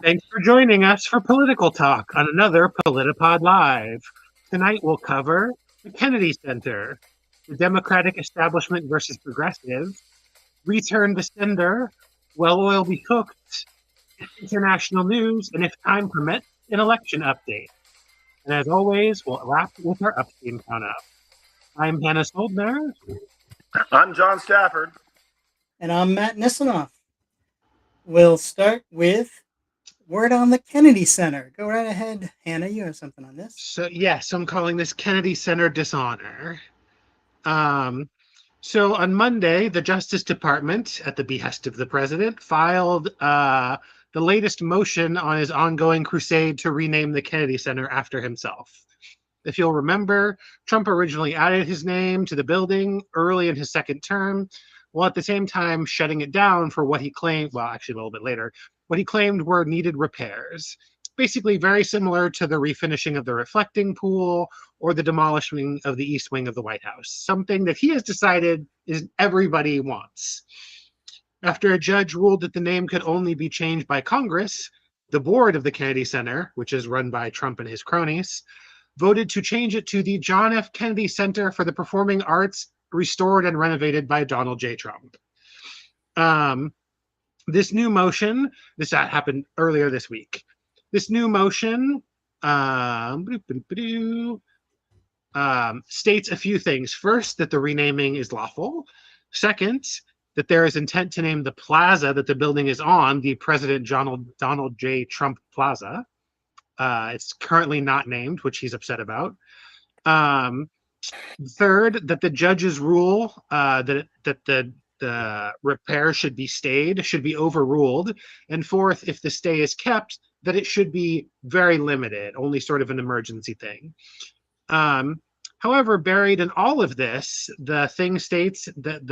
Thanks for joining us for Political Talk on another PolitiPod Live. Tonight we'll cover the Kennedy Center, the Democratic establishment versus progressive, return to sender, will oil be cooked, international news, and if time permits, an election update. And as always, we'll wrap with our upstream count-up. I'm Hannah Soldner. I'm John Stafford. And I'm Matt Nisanoff. We'll start with word on the Kennedy Center. Go right ahead, Hannah. You have something on this. So I'm calling this Kennedy Center dishonor. So on Monday, the Justice Department, at the behest of the president, filed the latest motion on his ongoing crusade to rename the Kennedy Center after himself. If you'll remember, Trump originally added his name to the building early in his second term, while at the same time shutting it down for what he claimed, well, actually a little bit later, what he claimed were needed repairs. Basically very similar to the refinishing of the reflecting pool or the demolishing of the east wing of the White House, something that he has decided is everybody wants. After a judge ruled that the name could only be changed by Congress, the board of the Kennedy Center, which is run by Trump and his cronies, voted to change it to the John F. Kennedy Center for the Performing Arts, restored and renovated by Donald J. Trump. This new motion, this happened earlier this week. This new motion states a few things. First, that the renaming is lawful. Second, that there is intent to name the plaza that the building is on the President Donald J. Trump Plaza. It's currently not named, which he's upset about. Third, that the judge's rule that the repair should be stayed should be overruled. And fourth, if the stay is kept, that it should be very limited, only sort of an emergency thing. However, buried in all of this, the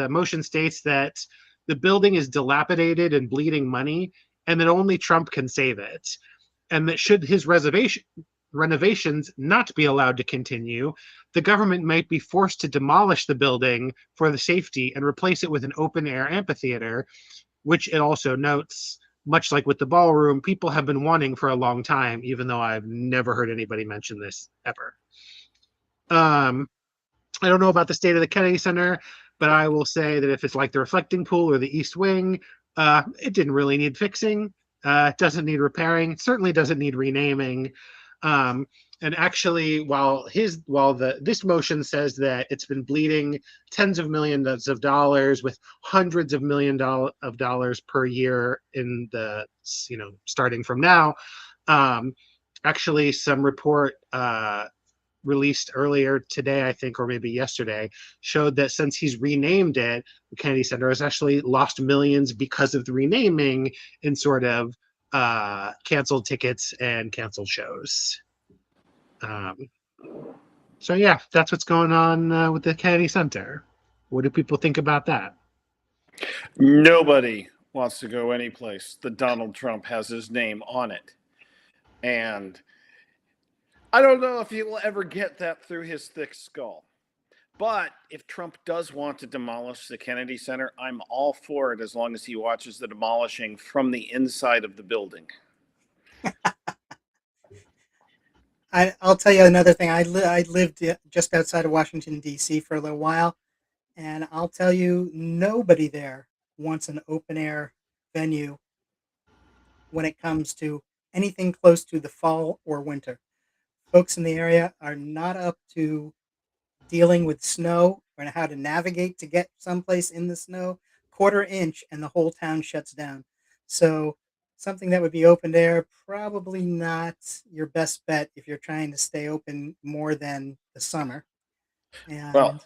motion states that the building is dilapidated and bleeding money, and that only Trump can save it. And that should his renovations not be allowed to continue, the government might be forced to demolish the building for the safety and replace it with an open-air amphitheater, which it also notes, much like with the ballroom, people have been wanting for a long time, even though I've never heard anybody mention this ever. I don't know about the state of the Kennedy Center, but I will say that if it's like the reflecting pool or the East Wing, it didn't really need fixing. It doesn't need repairing. Certainly doesn't need renaming. And actually, while this motion says that it's been bleeding tens of millions of dollars with hundreds of millions of dollars per year in the starting from now, actually some report released earlier today, I think, or maybe yesterday, showed that since he's renamed it, the Kennedy Center has actually lost millions because of the renaming in sort of canceled tickets and canceled shows. So yeah, that's what's going on with the Kennedy Center. What do people think about that? Nobody wants to go anyplace that Donald Trump has his name on it. And I don't know if he will ever get that through his thick skull. But if Trump does want to demolish the Kennedy Center, I'm all for it as long as he watches the demolishing from the inside of the building. I'll tell you another thing. I lived just outside of Washington, D.C. for a little while, and I'll tell you, nobody there wants an open-air venue when it comes to anything close to the fall or winter. Folks in the area are not up to dealing with snow or how to navigate to get someplace in the snow. Quarter inch and the whole town shuts down. So something that would be open air, probably not your best bet if you're trying to stay open more than the summer. And well,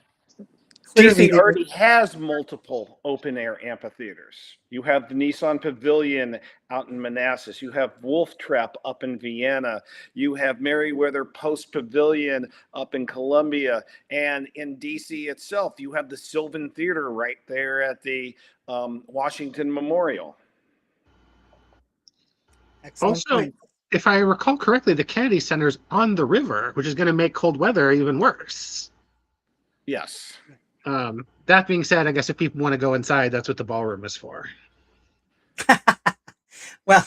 DC already has multiple open-air amphitheaters. You have the Nissan Pavilion out in Manassas. You have Wolf Trap up in Vienna. You have Merriweather Post Pavilion up in Columbia. And in DC itself, you have the Sylvan Theater right there at the Washington Memorial. Excellent Also, point. if I recall correctly, the Kennedy Center's on the river, which is going to make cold weather even worse. Yes. That being said, I guess if people want to go inside, that's what the ballroom is for. Well,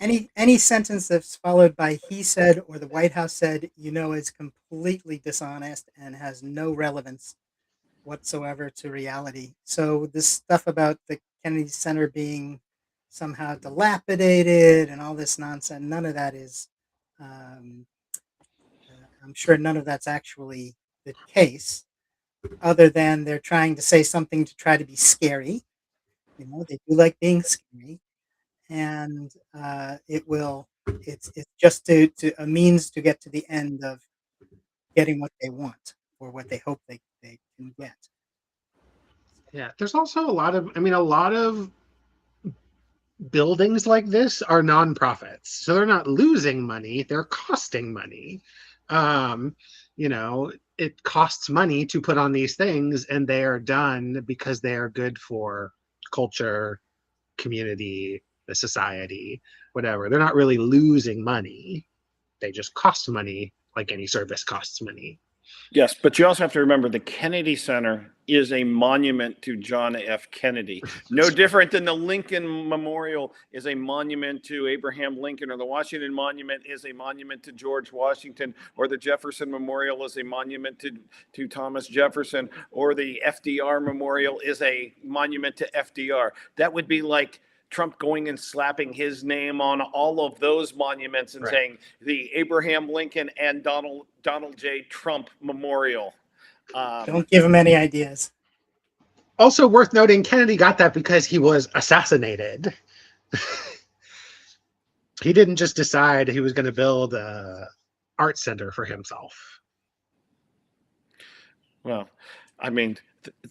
any sentence that's followed by "he said" or "the White House said," is completely dishonest and has no relevance whatsoever to reality. So this stuff about the Kennedy Center being somehow dilapidated and all this nonsense, none of that is. Um, I'm sure none of that's actually the case, other than they're trying to say something to try to be scary. They do like being scary, and It's just to a means to get to the end of getting what they want or what they hope they can get. Yeah, there's also a lot of buildings like this are nonprofits, so they're not losing money, they're costing money. um it costs money to put on these things, and they are done because they are good for culture, community, the society, whatever. They're not really losing money, they just cost money, like any service costs money. Yes, but you also have to remember the Kennedy Center is a monument to John F. Kennedy. No different than the Lincoln Memorial is a monument to Abraham Lincoln, or the Washington Monument is a monument to George Washington, or the Jefferson Memorial is a monument to Thomas Jefferson, or the FDR Memorial is a monument to FDR. That would be like Trump going and slapping his name on all of those monuments and Right. saying the Abraham Lincoln and Donald J. Trump Memorial. Don't give them any ideas. Also worth noting, Kennedy got that because he was assassinated. He didn't just decide he was going to build a art center for himself. Well, I mean,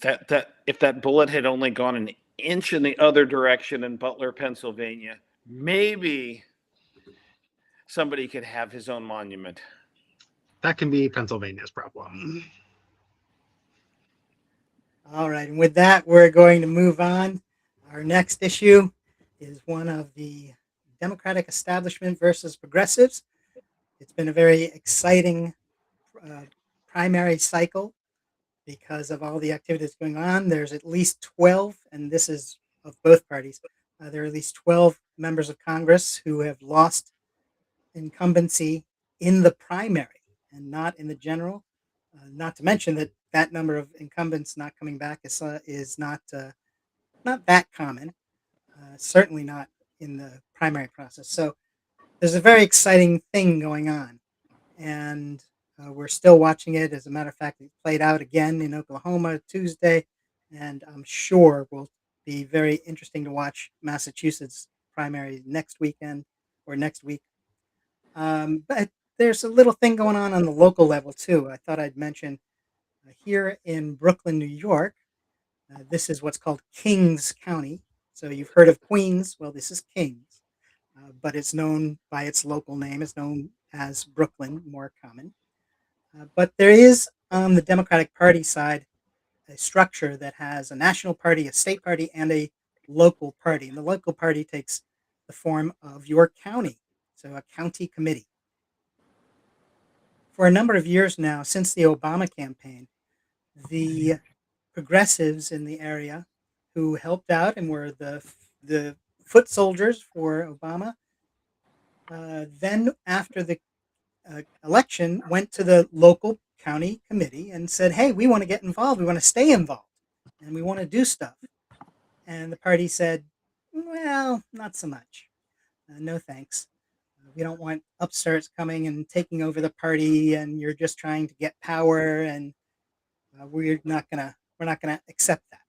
that if that bullet had only gone an inch in the other direction in Butler, Pennsylvania, maybe somebody could have his own monument. That can be Pennsylvania's problem. All right, and with that, we're going to move on. Our next issue is one of the Democratic establishment versus progressives. It's been a very exciting primary cycle because of all the activities going on. There's at least 12, and this is of both parties. There are at least 12 members of Congress who have lost incumbency in the primary and not in the general. Not to mention that that number of incumbents not coming back is not that common. Certainly not in the primary process. So there's a very exciting thing going on, and we're still watching it. As a matter of fact, it played out again in Oklahoma Tuesday, and I'm sure will be very interesting to watch Massachusetts primary next weekend or next week. But there's a little thing going on the local level too. I thought I'd mention here in Brooklyn, New York. This is what's called Kings County. So you've heard of Queens. Well, this is Kings, but it's known by its local name. It's known as Brooklyn, more common. But there is on the Democratic Party side a structure that has a national party, a state party, and a local party. And the local party takes the form of your county, so a county committee. For a number of years now, since the Obama campaign, the progressives in the area who helped out and were the foot soldiers for Obama, then after the election, went to the local county committee and said, "Hey, we want to get involved. We want to stay involved, and we want to do stuff." And the party said, "Well, not so much. No thanks. We don't want upstarts coming and taking over the party, and you're just trying to get power, and we're not gonna accept that."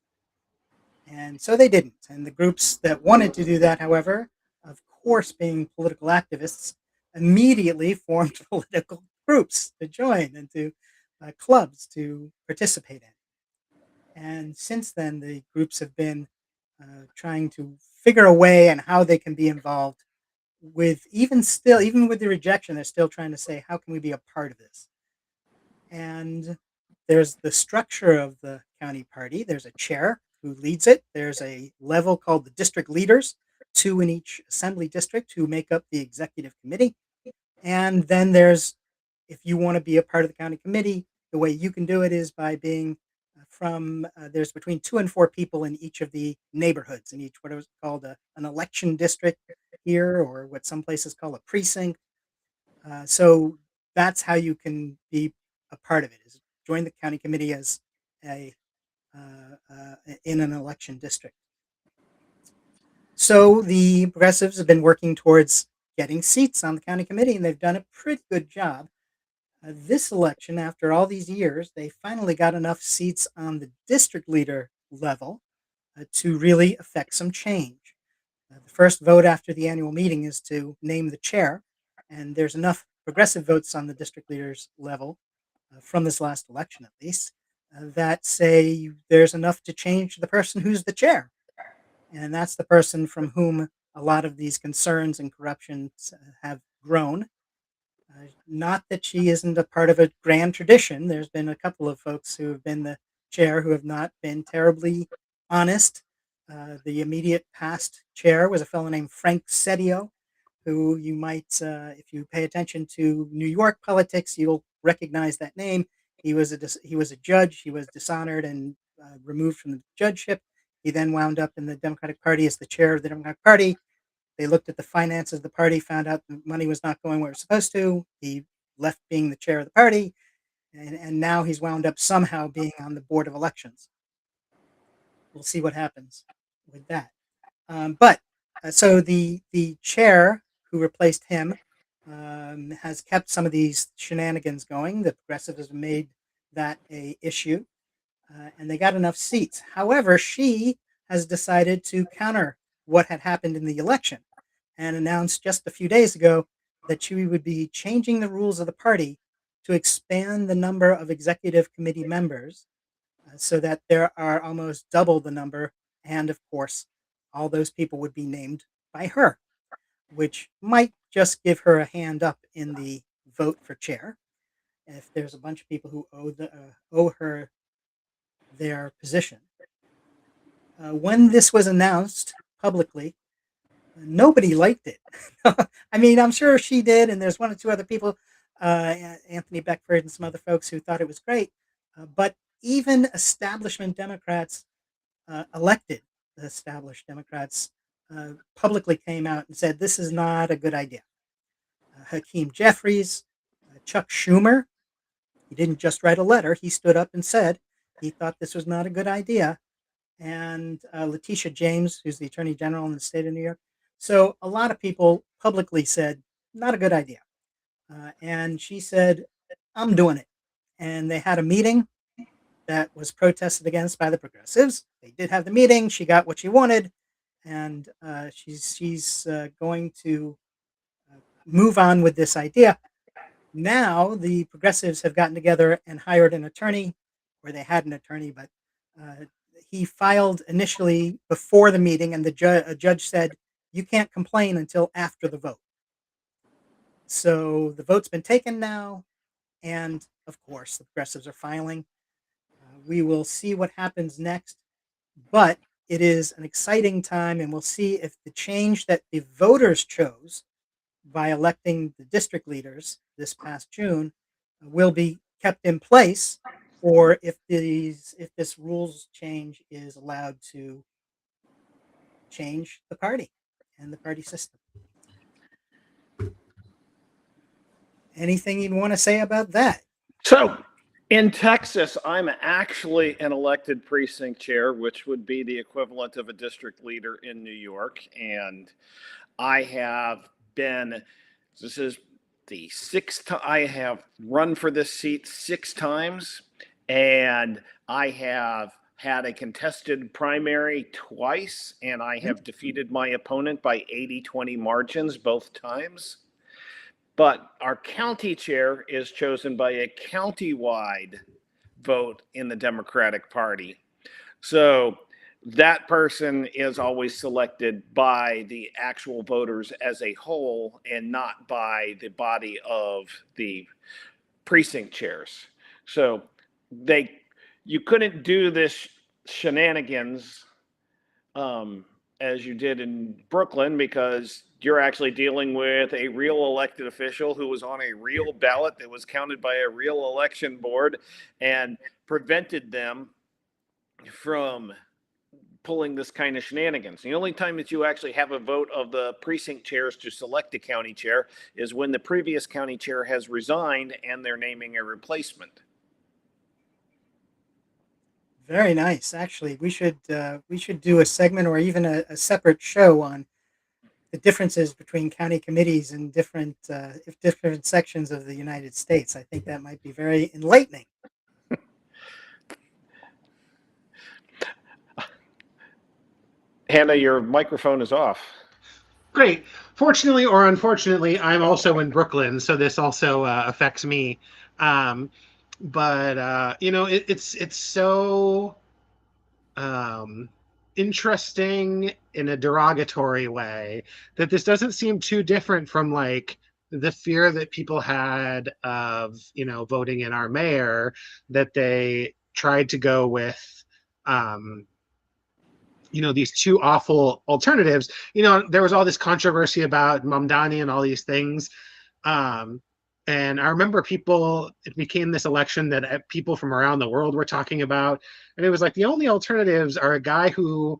And so they didn't. And the groups that wanted to do that, however, of course, being political activists, immediately formed political groups to join and to clubs to participate in. And since then, the groups have been trying to figure a way and how they can be involved. With even with the rejection, they're still trying to say, how can we be a part of this? And there's the structure of the county party. There's a chair who leads it. There's a level called the district leaders, two in each assembly district, who make up the executive committee. And then there's, if you want to be a part of the county committee, the way you can do it is by being from there's between 2 and 4 people in each of the neighborhoods in each what is called an election district here, or what some places call a precinct. So that's how you can be a part of it, is join the county committee as a in an election district. So the progressives have been working towards getting seats on the county committee, and they've done a pretty good job. This election, after all these years, they finally got enough seats on the district leader level to really affect some change. The first vote after the annual meeting is to name the chair, and there's enough progressive votes on the district leaders level, from this last election at least, that say there's enough to change the person who's the chair. And that's the person from whom a lot of these concerns and corruptions have grown. Not that she isn't a part of a grand tradition. There's been a couple of folks who have been the chair who have not been terribly honest. The immediate past chair was a fellow named Frank Sedio, who you might, if you pay attention to New York politics, you'll recognize that name. He was a judge. He was dishonored and removed from the judgeship. He then wound up in the Democratic Party as the chair of the Democratic Party. They looked at the finances of the party, found out the money was not going where it was supposed to. He left being the chair of the party, and now he's wound up somehow being on the board of elections. We'll see what happens with that. But so the chair who replaced him has kept some of these shenanigans going. The progressives have made that a issue, and they got enough seats. However, she has decided to counter what had happened in the election, and announced just a few days ago that she would be changing the rules of the party to expand the number of executive committee members, so that there are almost double the number. And of course, all those people would be named by her, which might just give her a hand up in the vote for chair if there's a bunch of people who owe her their position. When this was announced publicly, nobody liked it. I mean, I'm sure she did, and there's one or two other people, Anthony Beckford and some other folks, who thought it was great. But even establishment Democrats, elected established Democrats, publicly came out and said this is not a good idea. Hakeem Jeffries, Chuck Schumer, he didn't just write a letter, he stood up and said he thought this was not a good idea. And Letitia James, who's the Attorney General in the state of New York. So a lot of people publicly said, not a good idea. And she said, I'm doing it. And they had a meeting that was protested against by the progressives. They did have the meeting. She got what she wanted. And she's going to move on with this idea. Now the progressives have gotten together and hired an attorney, or they had an attorney, but he filed initially before the meeting, and a judge said, you can't complain until after the vote. So the vote's been taken now, and of course, the progressives are filing. We will see what happens next, but it is an exciting time, and we'll see if the change that the voters chose by electing the district leaders this past June will be kept in place, or if this rules change is allowed to change the party and the party system. Anything you'd want to say about that? So in Texas, I'm actually an elected precinct chair, which would be the equivalent of a district leader in New York. And I have been, this is the sixth time I have run for this seat 6 times, and I have had a contested primary twice, and I have defeated my opponent by 80-20 margins both times. But our county chair is chosen by a county-wide vote in the Democratic Party. So that person is always selected by the actual voters as a whole and not by the body of the precinct chairs. So you couldn't do this shenanigans as you did in Brooklyn, because you're actually dealing with a real elected official who was on a real ballot that was counted by a real election board and prevented them from pulling this kind of shenanigans. The only time that you actually have a vote of the precinct chairs to select a county chair is when the previous county chair has resigned and they're naming a replacement. Very nice. Actually, we should do a segment or even a separate show on the differences between county committees in different sections of the United States. I think that might be very enlightening. Hannah, your microphone is off. Great. Fortunately or unfortunately, I'm also in Brooklyn, so this also affects me. Um, but it's so um, interesting in a derogatory way that this doesn't seem too different from like the fear that people had of voting in our mayor, that they tried to go with um, these two awful alternatives. There was all this controversy about Mamdani and all these things. Um, and I remember it became this election that people from around the world were talking about. And it was like the only alternatives are a guy who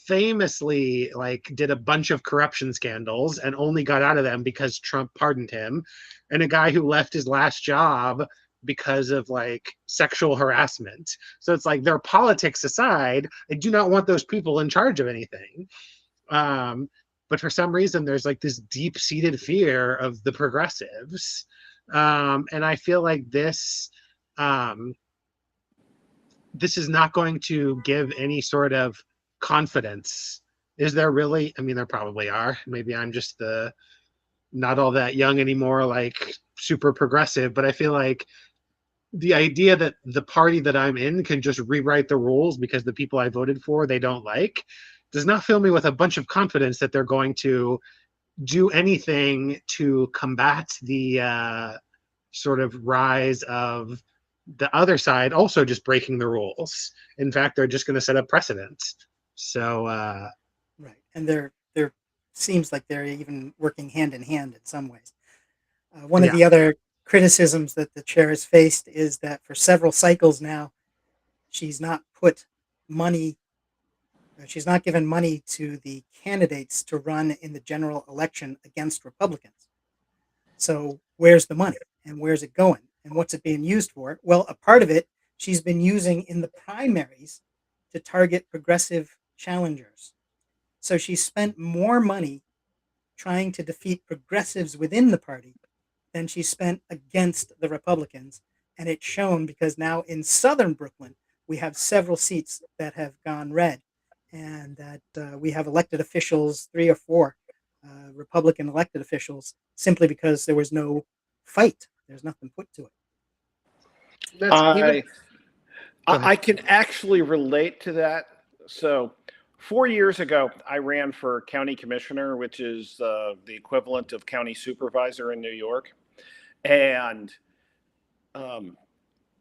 famously like did a bunch of corruption scandals and only got out of them because Trump pardoned him, and a guy who left his last job because of like sexual harassment. So it's like, their politics aside, I do not want those people in charge of anything. But for some reason, there's like this deep seated fear of the progressives. And I feel like this is not going to give any sort of confidence. Is there really? I mean, there probably are. Maybe I'm just not all that young anymore, like super progressive, but I feel like the idea that the party that I'm in can just rewrite the rules because the people I voted for they don't like does not fill me with a bunch of confidence that they're going to do anything to combat the sort of rise of the other side also just breaking the rules. In fact, they're just going to set up precedent. So Right, and they're seems like they're even working hand in hand in some ways. One of yeah, the other criticisms that the chair has faced is that for several cycles now, she's not put money, she's not given money to the candidates to run in the general election against Republicans. So where's the money and where's it going and what's it being used for? Well, a part of it she's been using in the primaries to target progressive challengers. So she spent more money trying to defeat progressives within the party than she spent against the Republicans. And it's shown because now in southern Brooklyn, we have several seats that have gone red, and that we have elected officials, 3 or 4 Republican elected officials, simply because there was no fight. There's nothing put to it. that's even. I Go ahead. I can actually relate to that. So 4 years ago, I ran for county commissioner, which is the equivalent of county supervisor in New York. And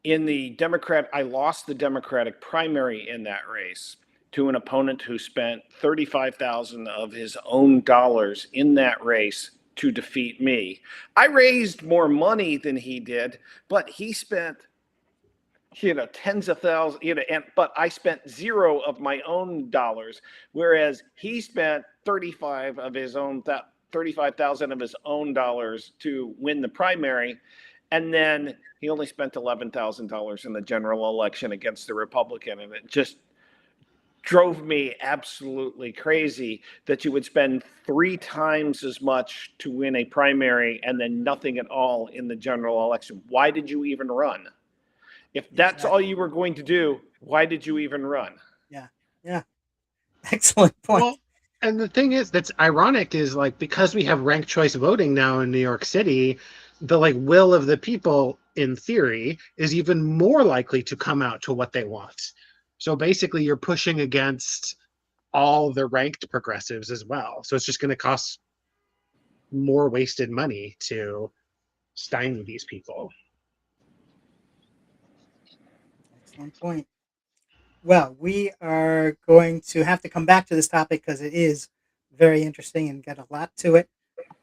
in the Democrat, I lost the Democratic primary in that race to an opponent who spent 35,000 of his own dollars in that race to defeat me. I raised more money than he did, but he spent tens of thousands, but I spent zero of my own dollars, whereas he spent 35,000 of his own dollars to win the primary, and then he only spent $11,000 in the general election against the Republican, and it just drove me absolutely crazy that you would spend 3 times as much to win a primary and then nothing at all in the general election. Why did you even run? If that's all Exactly. you were going to do, why did you even run? Yeah. Yeah. Excellent point. Well, and the thing is that's ironic is like, because we have ranked choice voting now in New York City, the like will of the people in theory is even more likely to come out to what they want. So basically you're pushing against all the ranked progressives as well. So it's just going to cost more wasted money to stymie these people. Excellent point. Well, we are going to have to come back to this topic because it is very interesting and got a lot to it.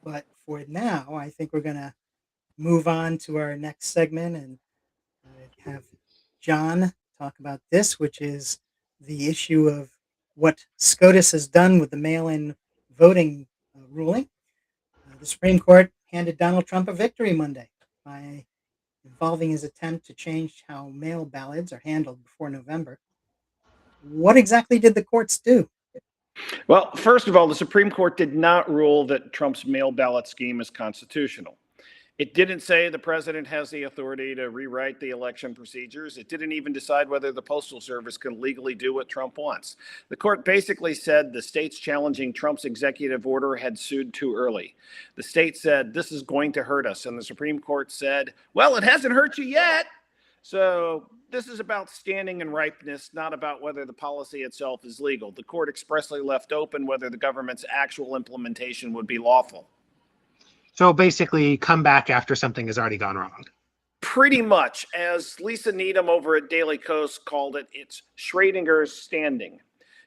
But for now, I think we're going to move on to our next segment and have John talk about this, which is the issue of what SCOTUS has done with the mail-in voting ruling. The Supreme Court handed Donald Trump a victory Monday by involving his attempt to change how mail ballots are handled before November. What exactly did the courts do? Well, first of all, the Supreme Court did not rule that Trump's mail ballot scheme is constitutional. It didn't say the president has the authority to rewrite the election procedures. It didn't even decide whether the Postal Service can legally do what Trump wants. The court basically said the states challenging Trump's executive order had sued too early. The state said, this is going to hurt us. And the Supreme Court said, well, it hasn't hurt you yet. So this is about standing and ripeness, not about whether the policy itself is legal. The court expressly left open whether the government's actual implementation would be lawful. So basically, come back after something has already gone wrong. Pretty much, as Lisa Needham over at Daily Kos called it, it's Schrodinger's standing.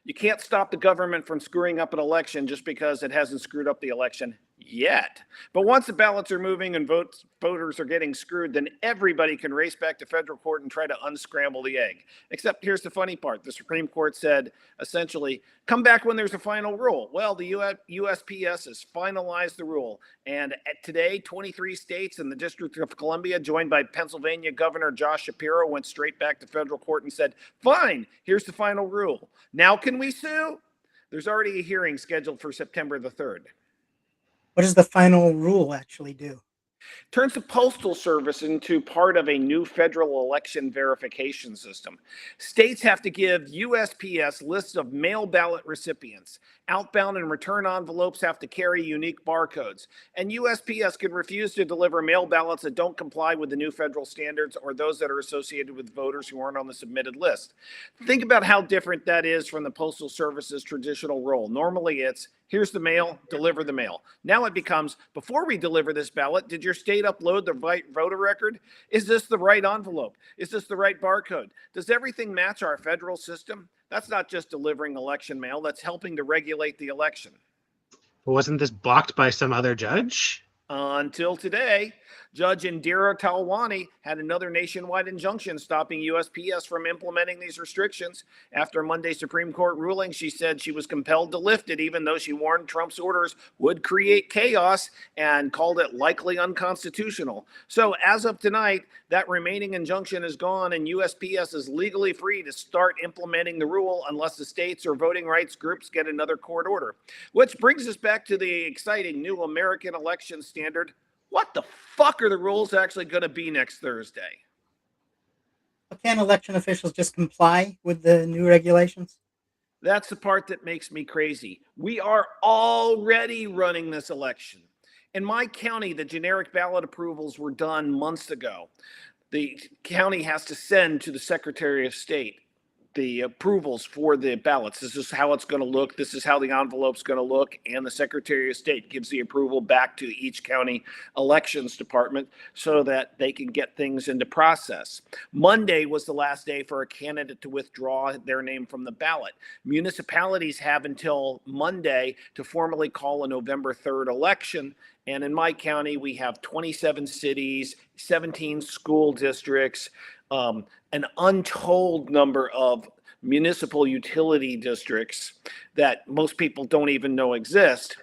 You can't stop the government from screwing up an election just because it hasn't screwed up the election yet. But once the ballots are moving and voters are getting screwed, then everybody can race back to federal court and try to unscramble the egg. Except here's the funny part. The Supreme Court said, essentially, come back when there's a final rule. Well, the USPS has finalized the rule. And today, 23 states and the District of Columbia, joined by Pennsylvania Governor Josh Shapiro, went straight back to federal court and said, fine, here's the final rule. Now can we sue? There's already a hearing scheduled for September the 3rd. What does the final rule actually do? Turns the Postal Service into part of a new federal election verification system. States have to give USPS lists of mail ballot recipients. Outbound and return envelopes have to carry unique barcodes. And USPS can refuse to deliver mail ballots that don't comply with the new federal standards or those that are associated with voters who aren't on the submitted list. Think about how different that is from the Postal Service's traditional role. Normally it's, here's the mail, deliver the mail. Now it becomes, before we deliver this ballot, did your state upload the right voter record? Is this the right envelope? Is this the right barcode? Does everything match our federal system? That's not just delivering election mail, that's helping to regulate the election. Wasn't this blocked by some other judge? Until today, Judge Indira Talwani had another nationwide injunction stopping USPS from implementing these restrictions. After Monday's Supreme Court ruling, she said she was compelled to lift it, even though she warned Trump's orders would create chaos and called it likely unconstitutional. So as of tonight, that remaining injunction is gone and USPS is legally free to start implementing the rule unless the states or voting rights groups get another court order. Which brings us back to the exciting new American election standard. What the fuck are the rules actually going to be next Thursday? Can election officials just comply with the new regulations? That's the part that makes me crazy. We are already running this election. In my county, the generic ballot approvals were done months ago. The county has to send to the Secretary of State the approvals for the ballots. This is how it's going to look. This is how the envelope's going to look. And the Secretary of State gives the approval back to each county elections department so that they can get things into process. Monday was the last day for a candidate to withdraw their name from the ballot. Municipalities have until Monday to formally call a November 3rd election. And in my county, we have 27 cities, 17 school districts, an untold number of municipal utility districts that most people don't even know exist.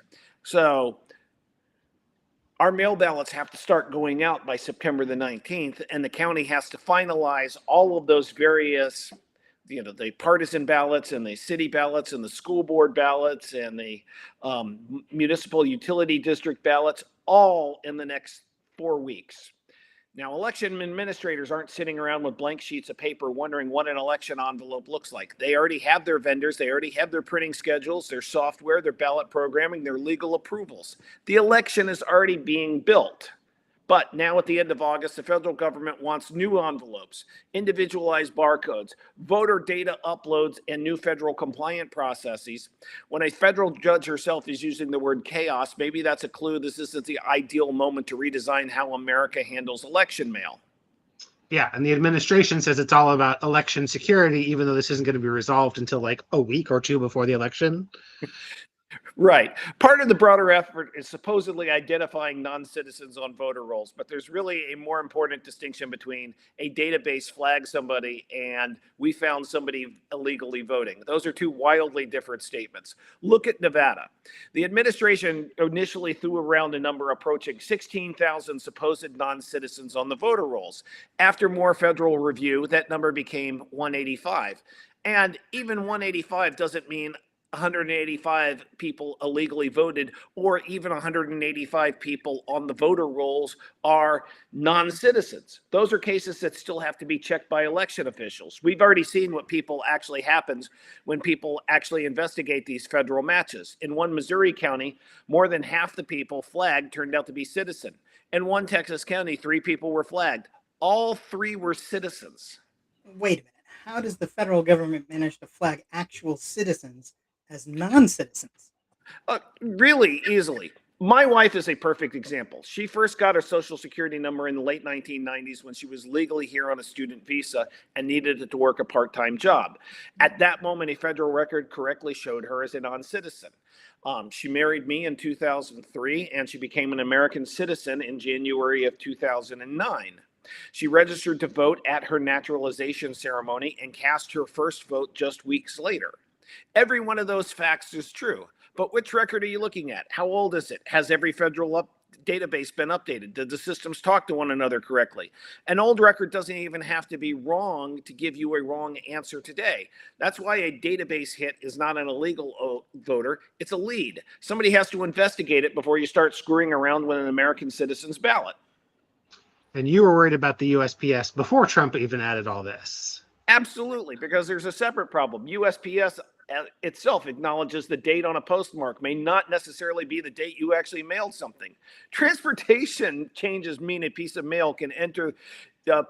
So our mail ballots have to start going out by September the 19th, and the county has to finalize all of those various, the partisan ballots and the city ballots and the school board ballots and the municipal utility district ballots all in the next 4 weeks. Now, election administrators aren't sitting around with blank sheets of paper wondering what an election envelope looks like. They already have their vendors. They already have their printing schedules, their software, their ballot programming, their legal approvals. The election is already being built. But now at the end of August, the federal government wants new envelopes, individualized barcodes, voter data uploads, and new federal compliant processes. When a federal judge herself is using the word chaos, maybe that's a clue this isn't the ideal moment to redesign how America handles election mail. Yeah, and the administration says it's all about election security, even though this isn't going to be resolved until like a week or two before the election. Right. Part of the broader effort is supposedly identifying non-citizens on voter rolls, but there's really a more important distinction between a database flags somebody and we found somebody illegally voting. Those are two wildly different statements. Look at Nevada. The administration initially threw around a number approaching 16,000 supposed non-citizens on the voter rolls. After more federal review, that number became 185. And even 185 doesn't mean 185 people illegally voted, or even 185 people on the voter rolls are non-citizens. Those are cases that still have to be checked by election officials. We've already seen what people actually happens when people actually investigate these federal matches. In one Missouri county, more than half the people flagged turned out to be citizen. In one Texas county, 3 people were flagged. All 3 were citizens. Wait a minute. How does the federal government manage to flag actual citizens as non-citizens? Really easily. My wife is a perfect example. She first got her social security number in the late 1990s when she was legally here on a student visa and needed it to work a part-time job. At that moment, a federal record correctly showed her as a non-citizen. She married me in 2003 and she became an American citizen in January of 2009. She registered to vote at her naturalization ceremony and cast her first vote just weeks later. Every one of those facts is true. But which record are you looking at? How old is it? Has every federal database been updated? Did the systems talk to one another correctly? An old record doesn't even have to be wrong to give you a wrong answer today. That's why a database hit is not an illegal voter. It's a lead. Somebody has to investigate it before you start screwing around with an American citizen's ballot. And you were worried about the USPS before Trump even added all this. Absolutely, because there's a separate problem. USPS itself acknowledges the date on a postmark may not necessarily be the date you actually mailed something. Transportation changes mean a piece of mail can enter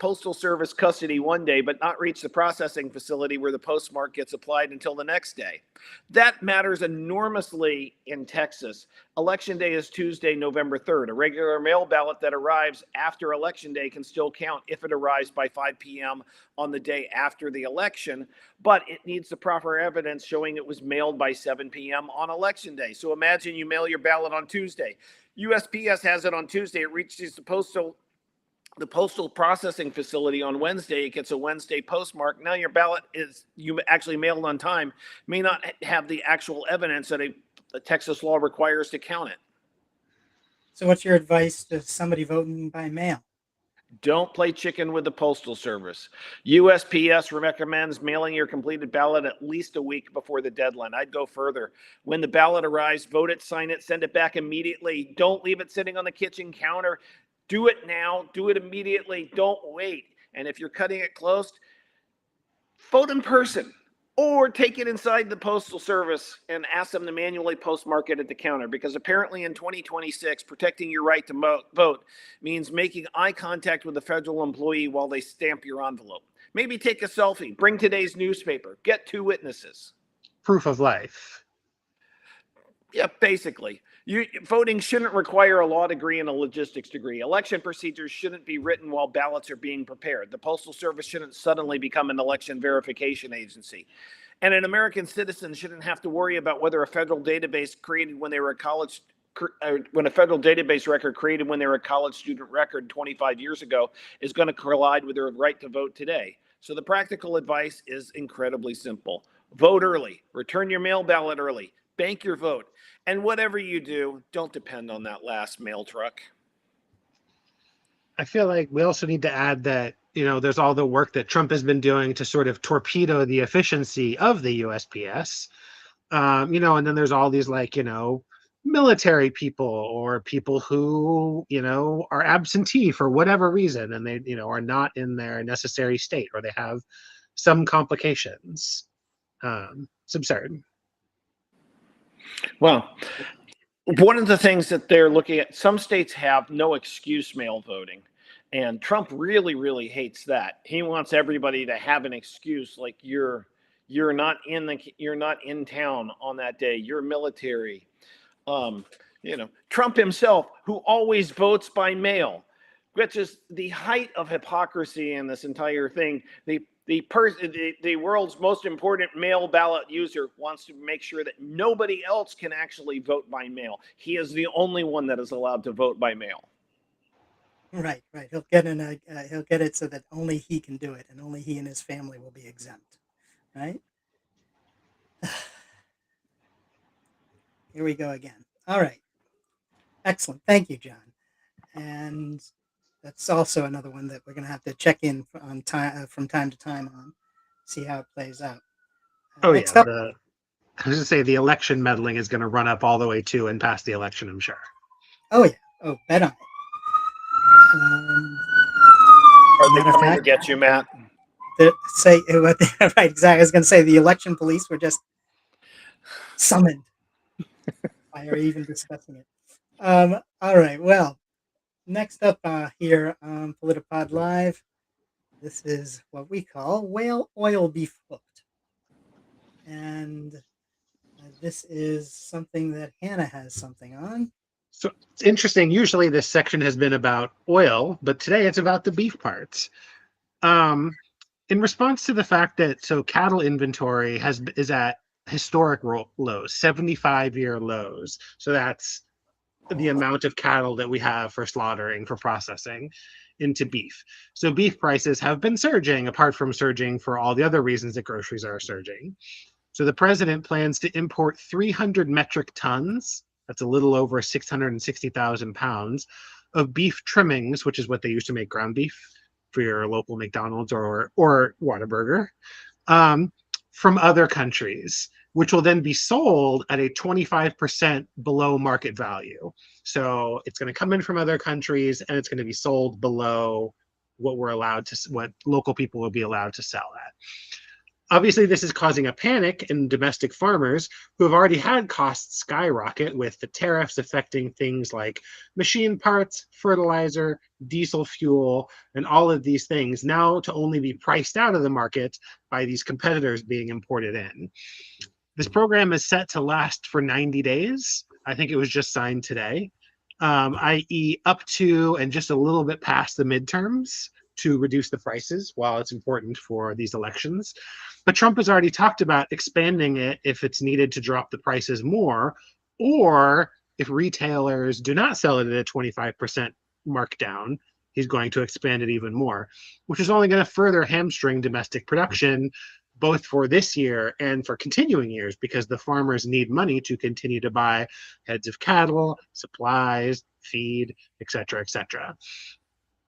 Postal Service custody one day, but not reach the processing facility where the postmark gets applied until the next day. That matters enormously in Texas. Election Day is Tuesday, November 3rd. A regular mail ballot that arrives after Election Day can still count if it arrives by 5 p.m. on the day after the election, but it needs the proper evidence showing it was mailed by 7 p.m. on Election Day. So imagine you mail your ballot on Tuesday. USPS has it on Tuesday. It reaches the postal processing facility on Wednesday. It gets a Wednesday postmark. Now your ballot is you actually mailed on time, may not have the actual evidence that a Texas law requires to count it. So what's your advice to somebody voting by mail? Don't play chicken with the Postal Service. USPS recommends mailing your completed ballot at least a week before the deadline. I'd go further. When the ballot arrives, vote it, sign it, send it back immediately. Don't leave it sitting on the kitchen counter. Do it now. Do it immediately. Don't wait. And if you're cutting it close, vote in person or take it inside the Postal Service and ask them to manually postmark it at the counter, because apparently in 2026, protecting your right to vote means making eye contact with a federal employee while they stamp your envelope. Maybe take a selfie, bring today's newspaper, get 2 witnesses. Proof of life. Yeah, basically. Voting shouldn't require a law degree and a logistics degree. Election procedures shouldn't be written while ballots are being prepared. The Postal Service shouldn't suddenly become an election verification agency. And an American citizen shouldn't have to worry about whether a federal database created when they were a college when a federal database record created when they were a college student record 25 years ago is going to collide with their right to vote today. So the practical advice is incredibly simple. Vote early, return your mail ballot early, bank your vote, and whatever you do, don't depend on that last mail truck. I feel like we also need to add that, there's all the work that Trump has been doing to sort of torpedo the efficiency of the USPS. And then there's all these military people or people who, are absentee for whatever reason, and they, are not in their necessary state, or they have some complications. It's absurd. Well, one of the things that they're looking at, some states have no excuse mail voting. And Trump really, really hates that. He wants everybody to have an excuse, like you're not in town on that day. You're military. Trump himself, who always votes by mail, which is the height of hypocrisy in this entire thing. The the world's most important mail ballot user wants to make sure that nobody else can actually vote by mail. He is the only one that is allowed to vote by mail. Right, right. He'll get it so that only he can do it, and only he and his family will be exempt. Right. Here we go again. All right. Excellent. Thank you, John. And that's also another one that we're going to have to check in on time from time to time on, see how it plays out. Oh Next yeah, up. I was just say the election meddling is going to run up all the way to and past the election, I'm sure. Oh yeah. Oh, bet on it. Um, Are they matter of coming to fact, get you, Matt? say what? Right. Exactly. I was going to say the election police were just summoned. Why are we even discussing it? All right. Well, next up here on PolitiPod Live, this is what we call whale oil beef hooked. And this is something that Hannah has something on. So it's interesting. Usually this section has been about oil, but today it's about the beef parts. Um, in response to the fact that cattle inventory is at historic lows, 75-year lows. So that's the amount of cattle that we have for slaughtering, for processing into beef. So beef prices have been surging, apart from surging for all the other reasons that groceries are surging. So the president plans to import 300 metric tons, that's a little over 660,000 pounds, of beef trimmings, which is what they use to make ground beef for your local McDonald's or Whataburger, um, from other countries, which will then be sold at a 25% below market value. So it's going to come in from other countries and it's going to be sold below what local people will be allowed to sell at. Obviously, this is causing a panic in domestic farmers who have already had costs skyrocket with the tariffs affecting things like machine parts, fertilizer, diesel fuel, and all of these things now to only be priced out of the market by these competitors being imported in. This program is set to last for 90 days. I think it was just signed today, i.e., up to and just a little bit past the midterms to reduce the prices while it's important for these elections. But Trump has already talked about expanding it if it's needed to drop the prices more, or if retailers do not sell it at a 25% markdown, he's going to expand it even more, which is only going to further hamstring domestic production, both for this year and for continuing years, because the farmers need money to continue to buy heads of cattle, supplies, feed, et cetera, et cetera.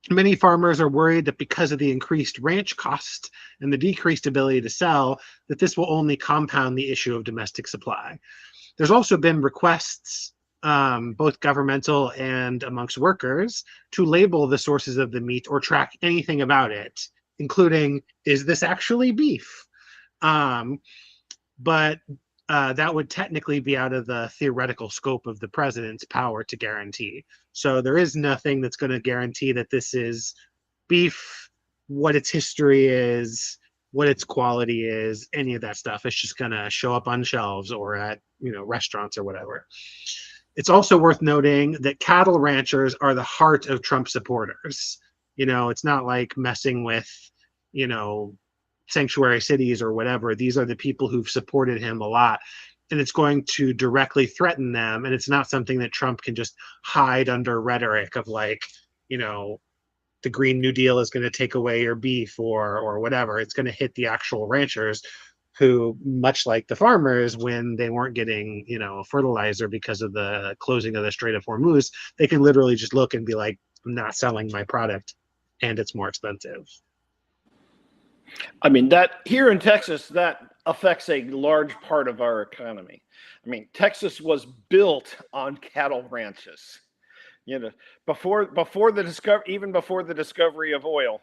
Many farmers are worried that because of the increased ranch cost and the decreased ability to sell, that this will only compound the issue of domestic supply. There's also been requests, both governmental and amongst workers, to label the sources of the meat or track anything about it, including, is this actually beef? But that would technically be out of the theoretical scope of the president's power to guarantee. So there is nothing that's going to guarantee that this is beef, what its history is, what its quality is, any of that stuff. It's just going to show up on shelves or at restaurants or whatever. It's also worth noting that cattle ranchers are the heart of Trump supporters. It's not like messing with, sanctuary cities or whatever. These are the people who've supported him a lot. And it's going to directly threaten them. And it's not something that Trump can just hide under rhetoric of the Green New Deal is going to take away your beef or whatever. It's going to hit the actual ranchers who, much like the farmers, when they weren't getting, fertilizer because of the closing of the Strait of Hormuz, they can literally just look and be like, I'm not selling my product and it's more expensive. I mean, that here in Texas, that affects a large part of our economy. I mean, Texas was built on cattle ranches. Before the discovery of oil,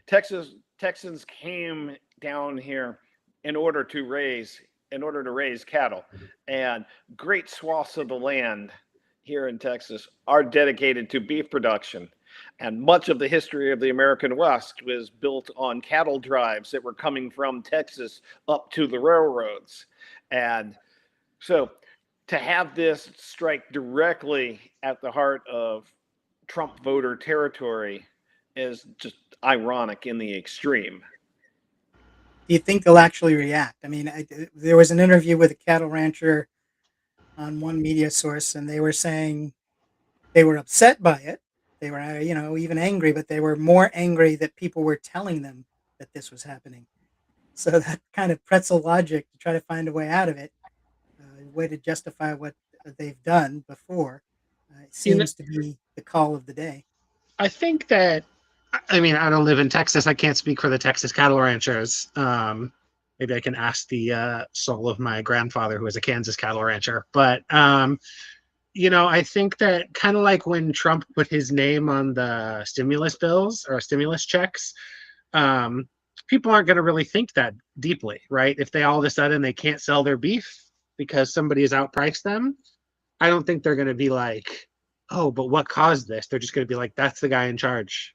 Texans came down here in order to raise cattle, and great swaths of the land here in Texas are dedicated to beef production. And much of the history of the American West was built on cattle drives that were coming from Texas up to the railroads. And so to have this strike directly at the heart of Trump voter territory is just ironic in the extreme. Do you think they'll actually react? I mean, there was an interview with a cattle rancher on one media source, and they were saying they were upset by it. They were, even angry, but they were more angry that people were telling them that this was happening. So that kind of pretzel logic to try to find a way out of it, a way to justify what they've done before, it You know, seems to be the call of the day. I think that, I mean, I don't live in Texas. I can't speak for the Texas cattle ranchers. Maybe I can ask the soul of my grandfather, who was a Kansas cattle rancher. But I think that kind of like when Trump put his name on the stimulus bills or stimulus checks, um, people aren't going to really think that deeply, right? If they all of a sudden they can't sell their beef because somebody has outpriced them, I don't think they're going to be like, oh, but what caused this? They're just going to be like, that's the guy in charge.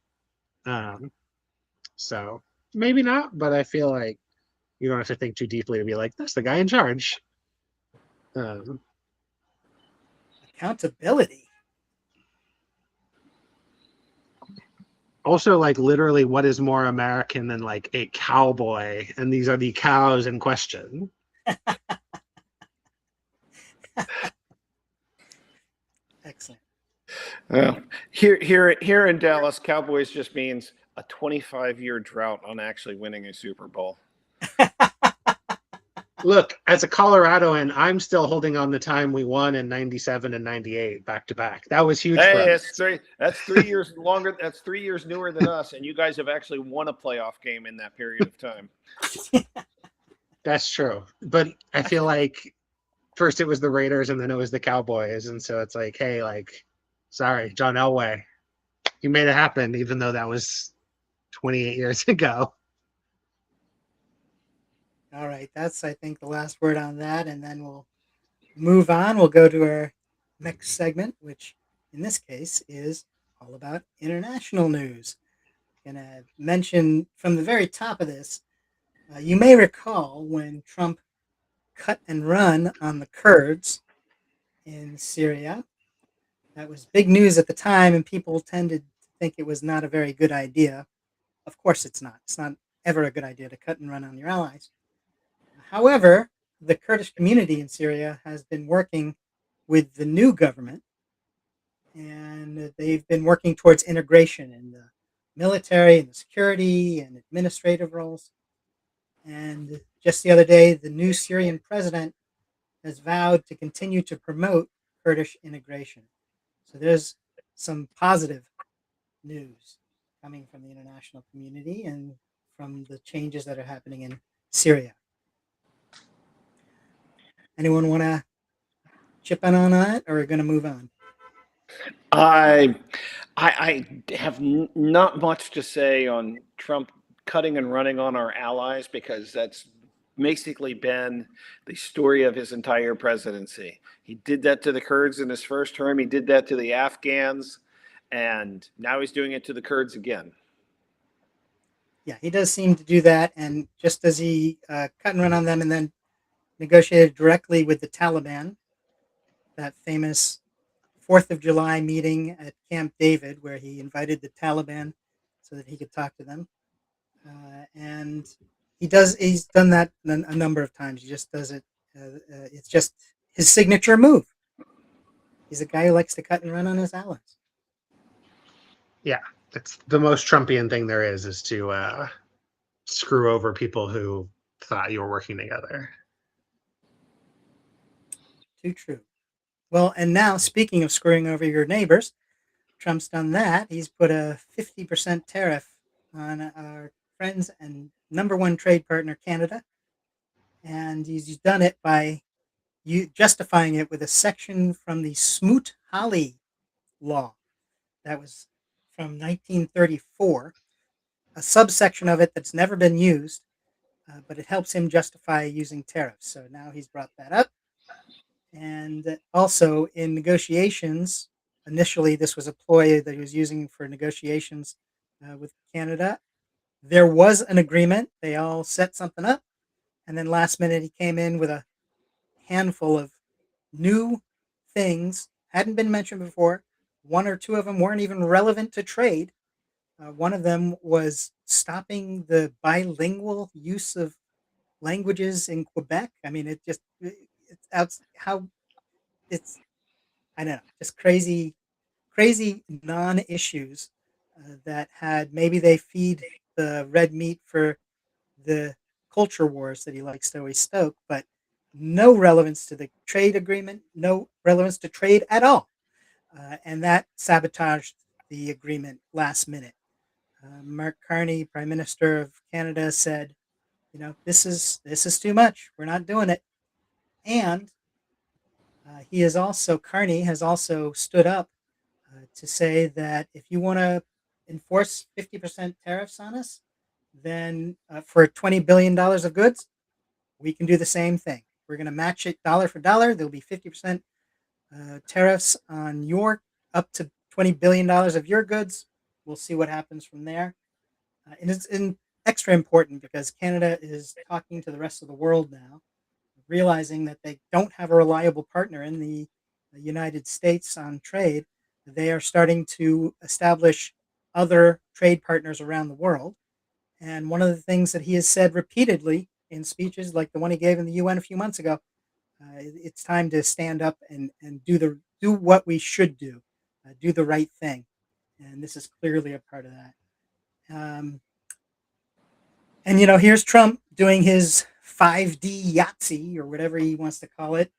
Um, so maybe not, but I feel like you don't have to think too deeply to be like, that's the guy in charge. Um, Accountability. Also, like literally, what is more American than like a cowboy? And these are the cows in question. Excellent. Yeah. Here in Dallas, Cowboys just means a 25-year drought on actually winning a Super Bowl. Look, as a Coloradoan, I'm still holding on the time we won in '97 and '98 back to back. That was huge for Hey, us. that's 3 years longer. That's 3 years newer than us, and you guys have actually won a playoff game in that period of time. That's true. But I feel like first it was the Raiders and then it was the Cowboys. And so it's like, hey, like, sorry, John Elway, you made it happen, even though that was 28 years ago. All right, that's I think the last word on that, and then we'll move on. We'll go to our next segment, which in this case is all about international news. Gonna mention from the very top of this. You may recall when Trump cut and run on the Kurds in Syria. That was big news at the time, and people tended to think it was not a very good idea. Of course, it's not. It's not ever a good idea to cut and run on your allies. However, the Kurdish community in Syria has been working with the new government, and they've been working towards integration in the military and the security and administrative roles. And just the other day, the new Syrian president has vowed to continue to promote Kurdish integration. So there's some positive news coming from the international community and from the changes that are happening in Syria. Anyone want to chip in on that, or are we going to move on? I have not much to say on Trump cutting and running on our allies because that's basically been the story of his entire presidency. He did that to the Kurds in his first term. He did that to the Afghans, and now he's doing it to the Kurds again. Yeah, he does seem to do that. And just as he cut and run on them and then negotiated directly with the Taliban, that famous 4th of July meeting at Camp David, where he invited the Taliban so that he could talk to them. And he's done that a number of times. He just does it. It's just his signature move. He's a guy who likes to cut and run on his allies. Yeah, it's the most Trumpian thing there is to screw over people who thought you were working together. Too true. Well, and now speaking of screwing over your neighbors, Trump's done that. He's put a 50% tariff on our friends and number one trade partner, Canada. And he's done it by justifying it with a section from the Smoot-Hawley law that was from 1934, a subsection of it that's never been used, but it helps him justify using tariffs. So now he's brought that up. And also in negotiations, initially this was a ploy that he was using for negotiations with Canada. There was an agreement. They all set something up. And then last minute he came in with a handful of new things, hadn't been mentioned before. One or two of them weren't even relevant to trade. One of them was stopping the bilingual use of languages in Quebec. I mean, it's out how it's I don't know, just crazy non-issues that had maybe they feed the red meat for the culture wars that he likes to always stoke, but no relevance to the trade agreement, no relevance to trade at all, and that sabotaged the agreement last minute. Mark Carney, Prime Minister of Canada, said, this is too much. We're not doing it. And Carney has also stood up to say that if you want to enforce 50% tariffs on us, then for $20 billion of goods, we can do the same thing. We're going to match it dollar for dollar. There'll be 50% tariffs on your up to $20 billion of your goods. We'll see what happens from there. And it's extra important because Canada is talking to the rest of the world now, realizing that they don't have a reliable partner in the United States on trade. They are starting to establish other trade partners around the world. And one of the things that he has said repeatedly in speeches like the one he gave in the UN a few months ago, it's time to stand up and do what we should do the right thing. And this is clearly a part of that. And here's Trump doing his 5D Yahtzee or whatever he wants to call it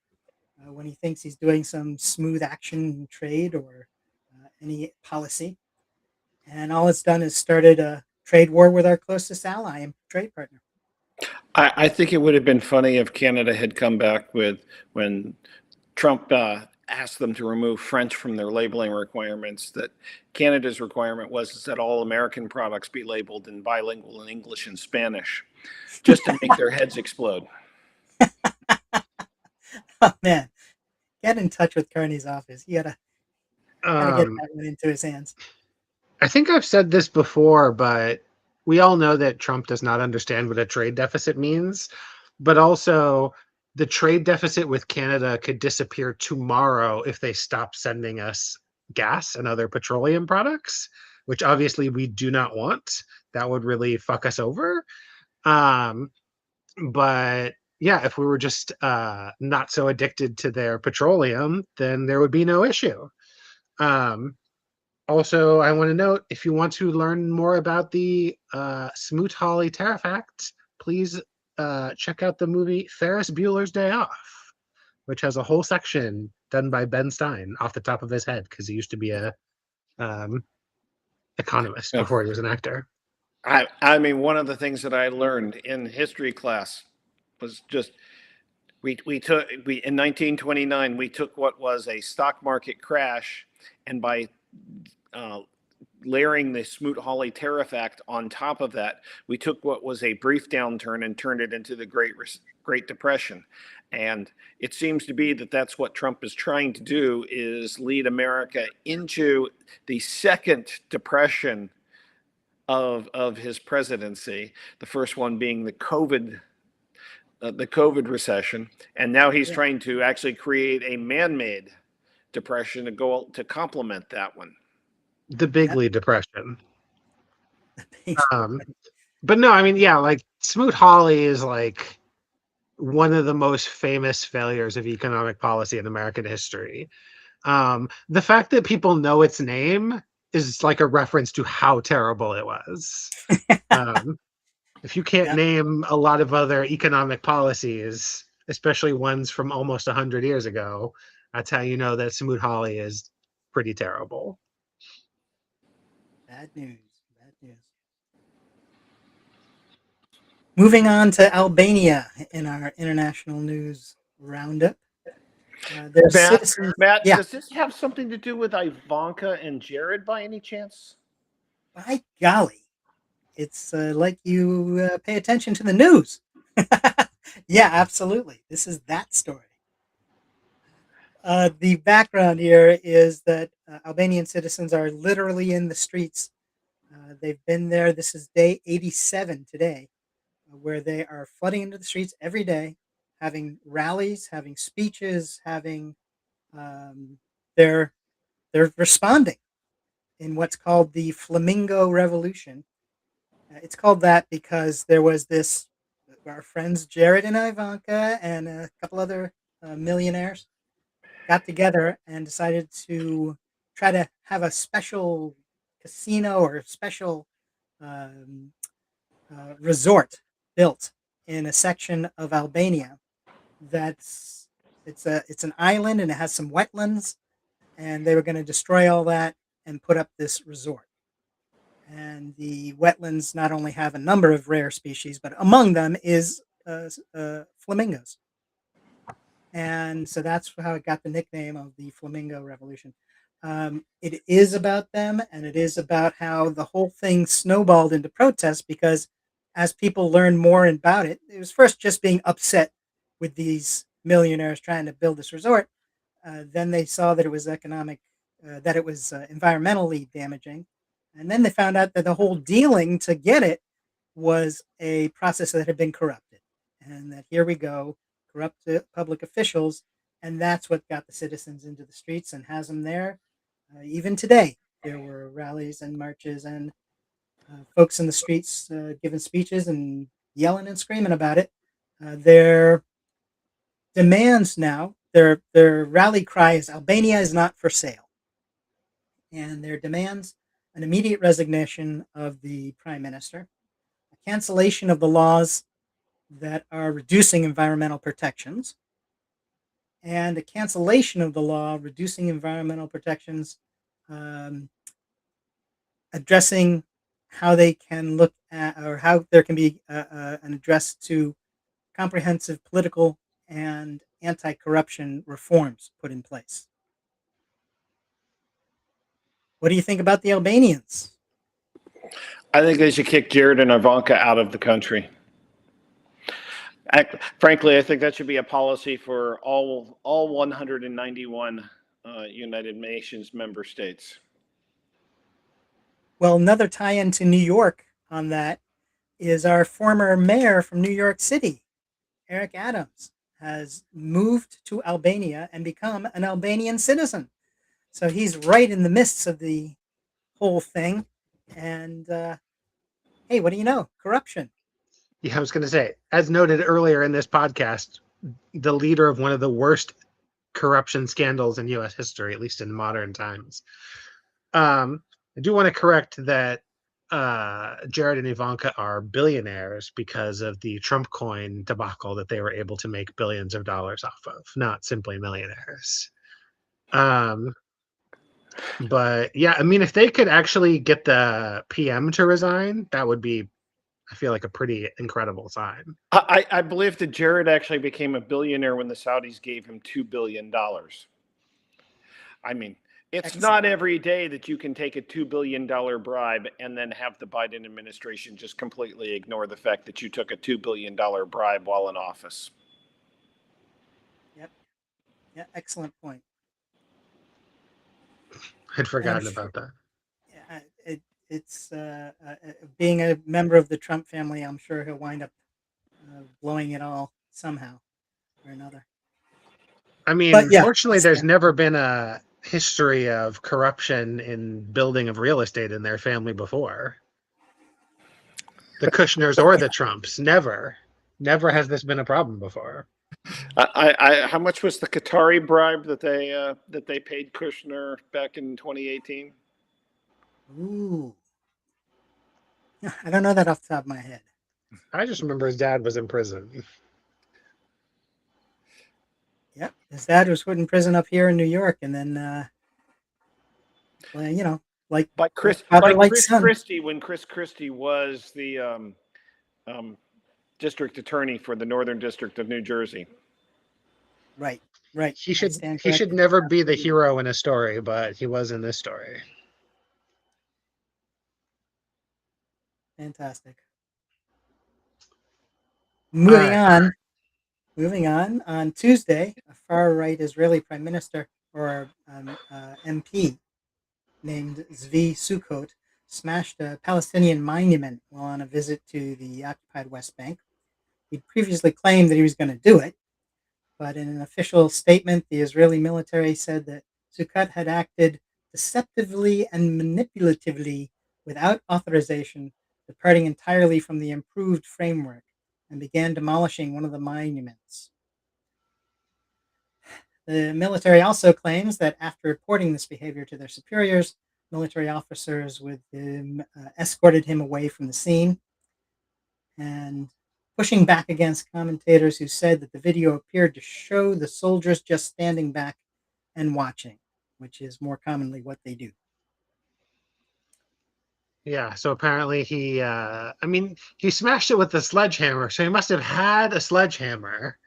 when he thinks he's doing some smooth action trade or any policy. And all it's done is started a trade war with our closest ally and trade partner. I think it would have been funny if Canada had come back with when Trump asked them to remove French from their labeling requirements, that Canada's requirement was that all American products be labeled in bilingual in English and Spanish, just to make their heads explode. Oh man, get in touch with Carney's office. You gotta get that one into his hands. I think I've said this before, but we all know that Trump does not understand what a trade deficit means. But also, the trade deficit with Canada could disappear tomorrow if they stop sending us gas and other petroleum products, which obviously we do not want. That would really fuck us over. But yeah, if we were just not so addicted to their petroleum, then there would be no issue. Also, I want to note, if you want to learn more about the Smoot-Hawley Tariff Act, please check out the movie Ferris Bueller's Day Off, which has a whole section done by Ben Stein off the top of his head because he used to be a economist before he was an actor. I mean, one of the things that I learned in history class was just in 1929 we took what was a stock market crash, and by layering the Smoot-Hawley Tariff Act on top of that, we took what was a brief downturn and turned it into the Great Depression. And it seems to be that that's what Trump is trying to do, is lead America into the second depression of his presidency, the first one being the COVID recession, and now he's trying to actually create a man-made depression to complement that one. The Bigley Depression. But no, I mean, yeah, like Smoot-Hawley is like one of the most famous failures of economic policy in American history. The fact that people know its name is like a reference to how terrible it was. If you can't name a lot of other economic policies, especially ones from almost 100 years ago, that's how you know that Smoot-Hawley is pretty terrible. Bad news. Moving on to Albania in our international news roundup. Matt, does this have something to do with Ivanka and Jared by any chance? By golly, it's like you pay attention to the news. Yeah, absolutely. This is that story. The background here is that Albanian citizens are literally in the streets. They've been there. This is day 87 today, where they are flooding into the streets every day, having rallies, having speeches, having they're responding in what's called the Flamingo Revolution. It's called that because there was this our friends Jared and Ivanka and a couple other millionaires got together and decided to try to have a special casino or special um, resort built in a section of Albania. That's it's an island and it has some wetlands, and they were going to destroy all that and put up this resort. And the wetlands not only have a number of rare species, but among them is flamingos. And so that's how it got the nickname of the Flamingo Revolution. It is about them, and it is about how the whole thing snowballed into protest because as people learned more about it, it was first just being upset with these millionaires trying to build this resort. Then they saw that it was that it was environmentally damaging, and then they found out that the whole dealing to get it was a process that had been corrupted, and that here we go, corrupt public officials, and that's what got the citizens into the streets and has them there. Even today, there were rallies and marches and folks in the streets giving speeches and yelling and screaming about it. Their demands now, their rally cry is Albania is not for sale, and their demands an immediate resignation of the prime minister, a cancellation of the laws that are reducing environmental protections, and a cancellation of the law reducing environmental protections, um, addressing how they can look at or how there can be an address to comprehensive political and anti-corruption reforms put in place. What do you think about the Albanians? I think they should kick Jared and Ivanka out of the country. Frankly, I think that should be a policy for all 191 United Nations member states. Well, another tie-in to New York on that is our former mayor from New York City, Eric Adams, has moved to Albania and become an Albanian citizen. So he's right in the midst of the whole thing. And hey, what do you know? Corruption. Yeah, I was going to say, as noted earlier in this podcast, the leader of one of the worst corruption scandals in U.S. history, at least in modern times. I do want to correct that Jared and Ivanka are billionaires because of the Trump coin debacle that they were able to make billions of dollars off of, not simply millionaires. But yeah, I mean, if they could actually get the PM to resign, that would be, I feel like, a pretty incredible sign. I believe that Jared actually became a billionaire when the Saudis gave him $2 billion. I mean, it's Excellent. not every day that you can take a $2 billion bribe and then have the Biden administration just completely ignore the fact that you took a $2 billion bribe while in office. Yep. Yeah, excellent point. I'd forgotten about that. Yeah, it's being a member of the Trump family, I'm sure he'll wind up blowing it all somehow or another. I mean, But yeah, fortunately, there's never been a history of corruption in building of real estate in their family before. The Kushners or the Trumps, never has this been a problem before. How much was the Qatari bribe that they paid Kushner back in 2018? Ooh, I don't know that off the top of my head. I just remember his dad was in prison. Yep, his dad was put in prison up here in New York, and then, well, you know, like Chris son. Christie, when Chris Christie was the district attorney for the Northern District of New Jersey. Right. He should never be the hero in a story, but he was in this story. Fantastic. Moving on. On Tuesday, a far-right Israeli prime minister or MP named Zvi Sukkot smashed a Palestinian monument while on a visit to the occupied West Bank. He'd previously claimed that he was going to do it, but in an official statement, the Israeli military said that Sukkot had acted deceptively and manipulatively without authorization, departing entirely from the improved framework and began demolishing one of the monuments. The military also claims that after reporting this behavior to their superiors, military officers with him escorted him away from the scene, and pushing back against commentators who said that the video appeared to show the soldiers just standing back and watching, which is more commonly what they do. Yeah, so apparently he smashed it with the sledgehammer, so he must have had a sledgehammer,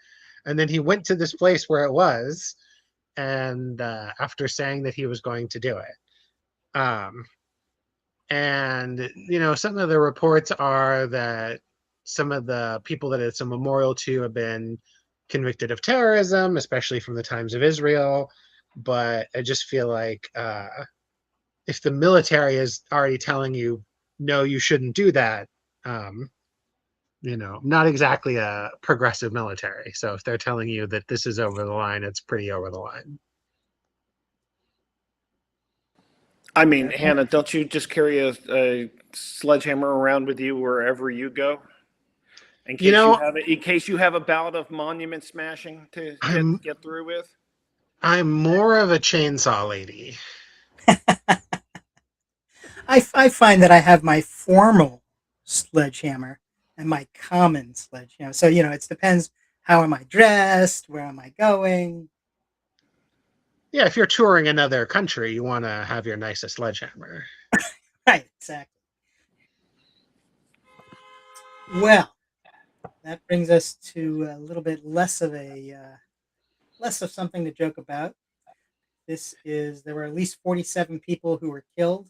and then he went to this place where it was, and after saying that he was going to do it. And some of the reports are that some of the people that it's a memorial to have been convicted of terrorism, especially from the times of Israel. But I just feel like if the military is already telling you, no, you shouldn't do that, not exactly a progressive military. So if they're telling you that this is over the line, it's pretty over the line. I mean, Hannah, don't you just carry a sledgehammer around with you wherever you go, in case you have a bout of monument smashing to get through with? I'm more of a chainsaw lady. I find that I have my formal sledgehammer and my common sledgehammer. So, it depends, how am I dressed? Where am I going? Yeah, if you're touring another country, you want to have your nicest sledgehammer. Right, exactly. Well, that brings us to a little bit less of something to joke about. There were at least 47 people who were killed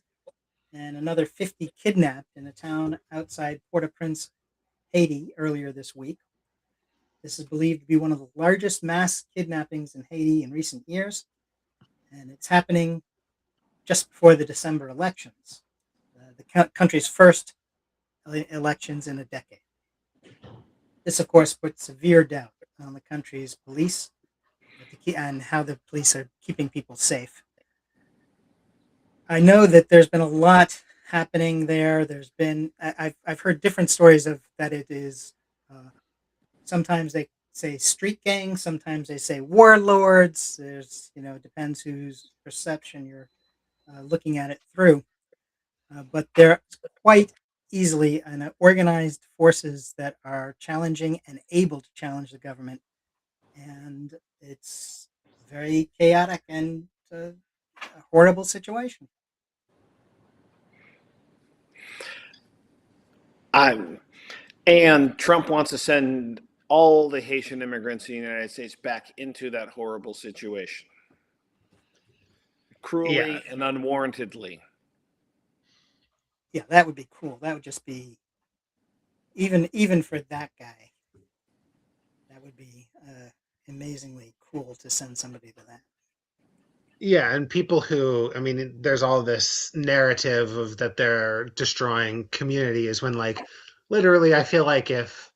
and another 50 kidnapped in a town outside Port-au-Prince, Haiti, earlier this week. This is believed to be one of the largest mass kidnappings in Haiti in recent years, and it's happening just before the December elections, the country's first elections in a decade. This, of course, puts severe doubt on the country's police and how the police are keeping people safe. I know that there's been a lot happening there. I've heard different stories of that. It is sometimes they say street gangs, sometimes they say warlords. There's depends whose perception you're looking at it through. But they're quite easily organized forces that are challenging and able to challenge the government, and it's very chaotic and a horrible situation. And Trump wants to send all the Haitian immigrants in the United States back into that horrible situation, cruelly and unwarrantedly. Yeah, that would be cool. That would just be even for that guy. That would be amazingly cool to send somebody to that. Yeah, and people there's all this narrative of that they're destroying communities when, like, literally, I feel like if,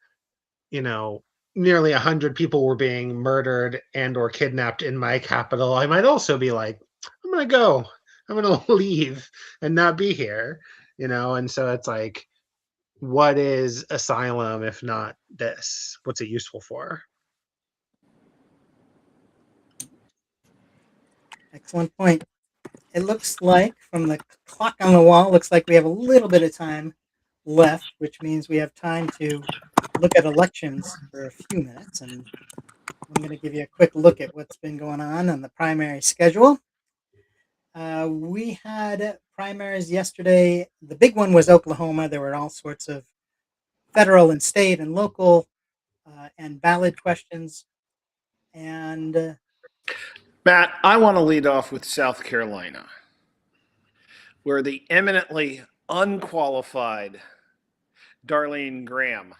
nearly 100 people were being murdered and or kidnapped in my capital, I might also be like, I'm going to go. I'm going to leave and not be here, and so it's like, what is asylum if not this? What's it useful for? Excellent point. It looks like from the clock on the wall, looks like we have a little bit of time left, which means we have time to look at elections for a few minutes. And I'm going to give you a quick look at what's been going on the primary schedule. We had primaries yesterday. The big one was Oklahoma. There were all sorts of federal and state and local and ballot questions. And Matt, I want to lead off with South Carolina, where the eminently unqualified Darlene Graham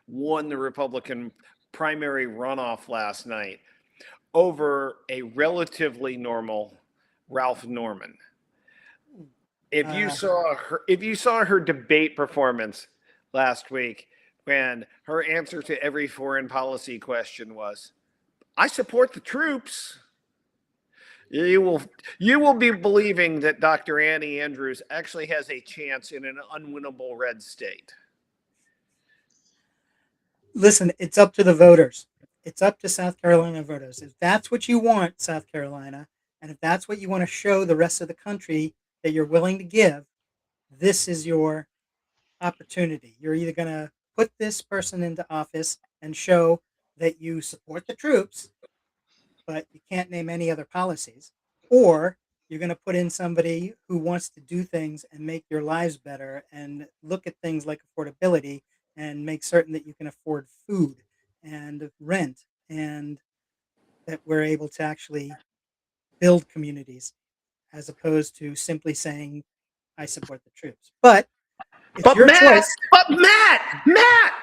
won the Republican primary runoff last night over a relatively normal Ralph Norman. If you saw her debate performance last week, when her answer to every foreign policy question was, "I support the troops," you will be believing that Dr. Annie Andrews actually has a chance in an unwinnable red state. Listen, it's up to the voters. It's up to South Carolina voters. If that's what you want, South Carolina, and if that's what you want to show the rest of the country that you're willing to give, this is your opportunity. You're either going to put this person into office and show that you support the troops, but you can't name any other policies, or you're going to put in somebody who wants to do things and make your lives better and look at things like affordability and make certain that you can afford food and rent and that we're able to actually build communities as opposed to simply saying, I support the troops. But it's But your Matt, choice. Matt,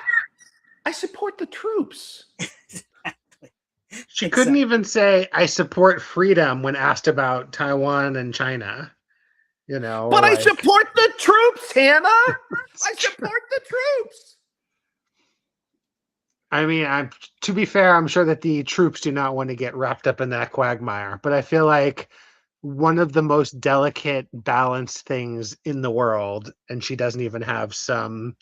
I support the troops. Exactly. She couldn't Exactly. even say, I support freedom when asked about Taiwan and China. Or But I like, support the troops, Hannah. I it's true. support the troops. I mean, to be fair, I'm sure that the troops do not want to get wrapped up in that quagmire, but I feel like one of the most delicate, balanced things in the world, and she doesn't even have some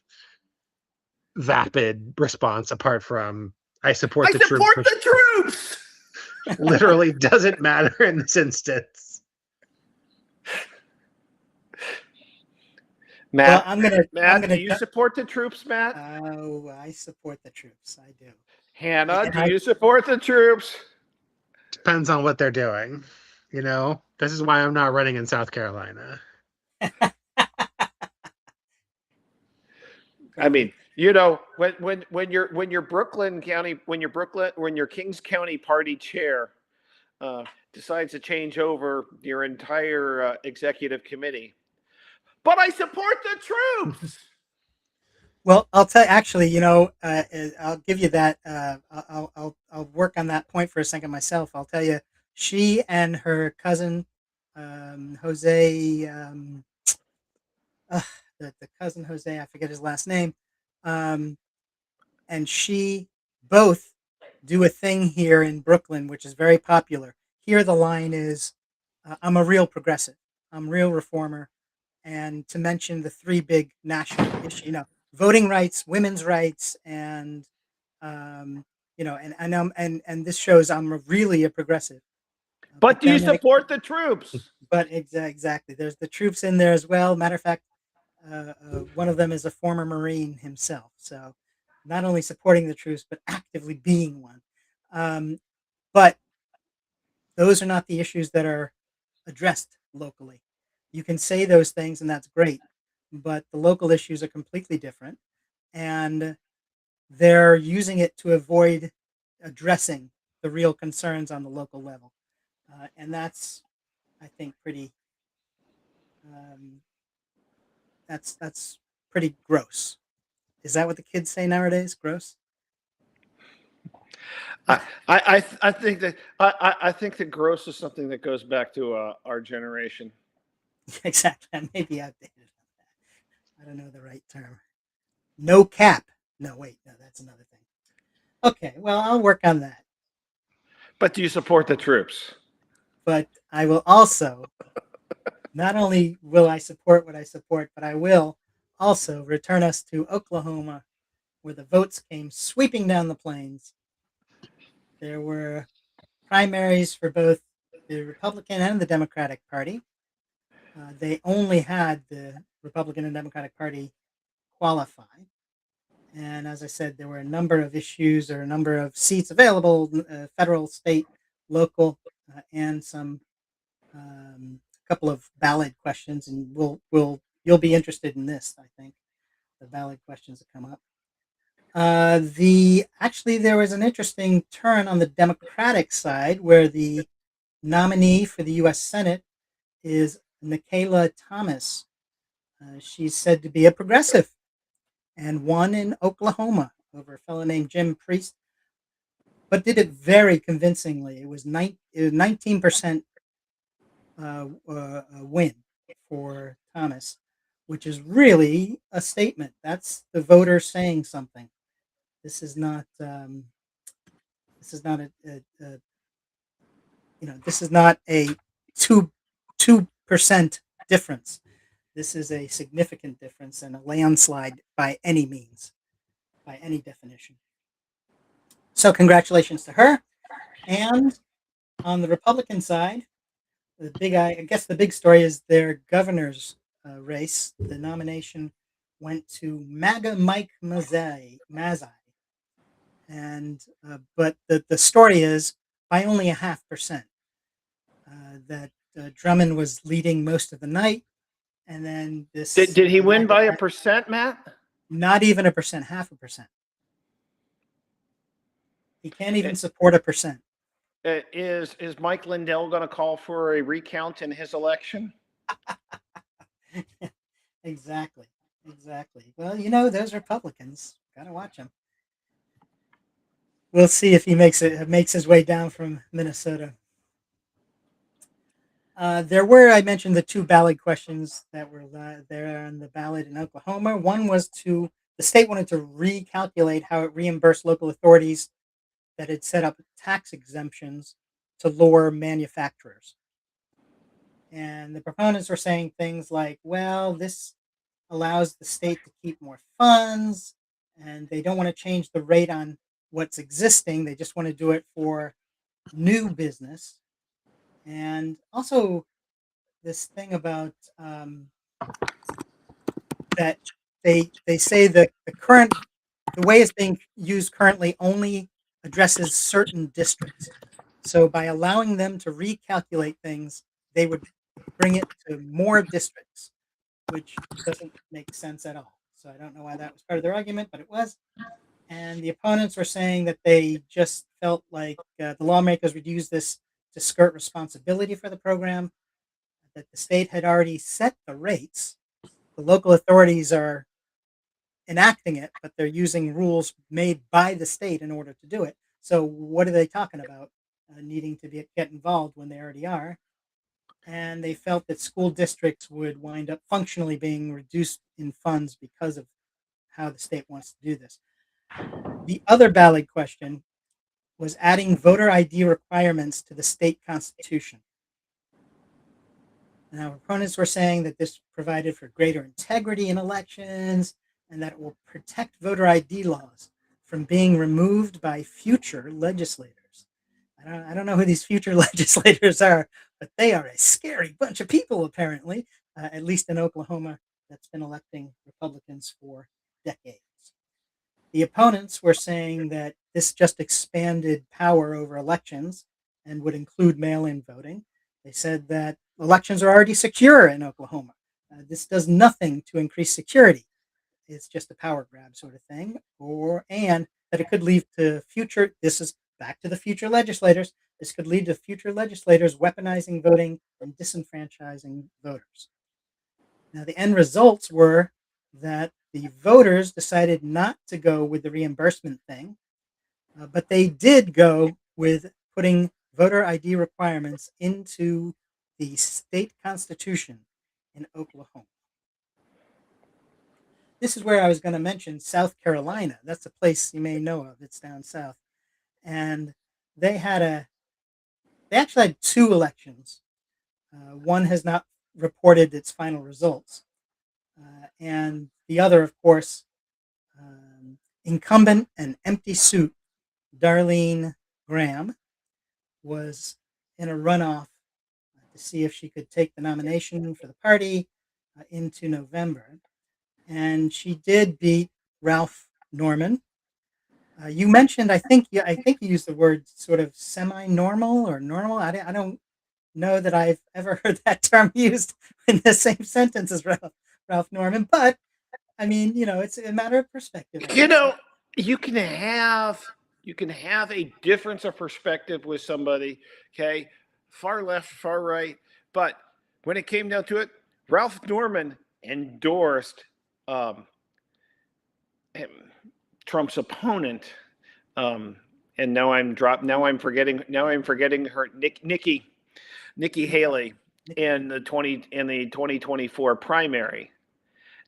vapid response apart from I support I the troops, support which the troops. literally doesn't matter in this instance. Well, Matt, I'm Matt, do gonna. you support the troops, Matt? Oh, I support the troops. I do. Hannah, And do you support the troops? Depends on what they're doing. This is why I'm not running in South Carolina. I mean, when you're Brooklyn County, when your Kings County Party chair decides to change over your entire executive committee, but I support the troops. Well, I'll tell. Actually, I'll give you that. I'll work on that point for a second myself. I'll tell you, she and her cousin, Jose, uh, the cousin Jose, I forget his last name, um, and she both do a thing here in Brooklyn, which is very popular. Here, the line is, "I'm a real progressive. I'm a real reformer." And to mention the three big national issues, voting rights, women's rights, and um, and this shows I'm really a progressive. But But do you then support the troops? exactly, there's the troops in there as well. Matter of fact, one of them is a former Marine himself, so not only supporting the troops but actively being one. Um, but those are not the issues that are addressed locally. You can say those things, and that's great, but the local issues are completely different, and they're using it to avoid addressing the real concerns on the local level, and that's, I think, pretty. Um, that's pretty gross. Is that what the kids say nowadays? Gross. I think that I think that gross is something that goes back to our generation. Exactly. I may be outdated on that. I don't know the right term. No cap. No, wait. No, that's another thing. Okay. Well, I'll work on that. But do you support the troops? But I will also, not only will I support what I support, but I will also return us to Oklahoma, where the votes came sweeping down the plains. There were primaries for both the Republican and the Democratic Party. They only had the Republican and Democratic Party qualify. And as I said, there were a number of issues or a number of seats available, federal, state, local, and some couple of ballot questions. And you'll be interested in this, I think, the ballot questions that come up. There was an interesting turn on the Democratic side where the nominee for the U.S. Senate is Michaela Thomas. She's said to be a progressive and won in Oklahoma over a fellow named Jim Priest, but did it very convincingly. It was 19% win for Thomas, which is really a statement. That's the voters saying something. This is not. This is not a this is not a two 2% difference. This is a significant difference and a landslide by any means, by any definition. So congratulations to her. And on the Republican side, I guess the big story is their governor's race. The nomination went to MAGA Mike Mazzei. And but the story is by only 0.5%. That Drummond was leading most of the night, and then this Did he win MAGA by 1%, Matt? not even 1%, 0.5%. He can't even support 1%. Is Mike Lindell going to call for a recount in his election? Exactly. Well, those Republicans. Gotta watch them. We'll see if he makes his way down from Minnesota. I mentioned the two ballot questions that were there on the ballot in Oklahoma. One was the state wanted to recalculate how it reimbursed local authorities that had set up tax exemptions to lure manufacturers. And the proponents were saying things like, well, this allows the state to keep more funds, and they don't want to change the rate on what's existing. They just want to do it for new business. And also, this thing about that they say that the way it's being used currently only addresses certain districts. So by allowing them to recalculate things, they would bring it to more districts, which doesn't make sense at all. So I don't know why that was part of their argument, but it was. And the opponents were saying that they just felt like the lawmakers would use this to skirt responsibility for the program, that the state had already set the rates. The local authorities are enacting it, but they're using rules made by the state in order to do it. So what are they talking about? Needing to get involved when they already are. And they felt that school districts would wind up functionally being reduced in funds because of how the state wants to do this. The other ballot question was adding voter ID requirements to the state constitution. Now, opponents were saying that this provided for greater integrity in elections and that it will protect voter ID laws from being removed by future legislators. I don't know who these future legislators are, but they are a scary bunch of people, apparently, at least in Oklahoma, that's been electing Republicans for decades. The opponents were saying that this just expanded power over elections and would include mail in voting. They said that elections are already secure in Oklahoma. This does nothing to increase security. It's just a power grab sort of thing. And that it could lead to this is back to the future legislators. This could lead to future legislators weaponizing voting and disenfranchising voters. Now, the end results were that the voters decided not to go with the reimbursement thing, but they did go with putting voter ID requirements into the state constitution in Oklahoma. This is where I was going to mention South Carolina. That's a place you may know of. It's down south. And they actually had two elections. One has not reported its final results. And the other, of course, incumbent and empty suit Darlene Graham was in a runoff to see if she could take the nomination for the party into November. And she did beat Ralph Norman. You mentioned, I think you used the word sort of semi-normal or normal. I don't know that I've ever heard that term used in the same sentence as Ralph Norman, but I mean, it's a matter of perspective. You can have a difference of perspective with somebody, okay, far left, far right, but when it came down to it, Ralph Norman endorsed Trump's opponent, and now I'm forgetting her, Nikki Haley in the 2024 primary.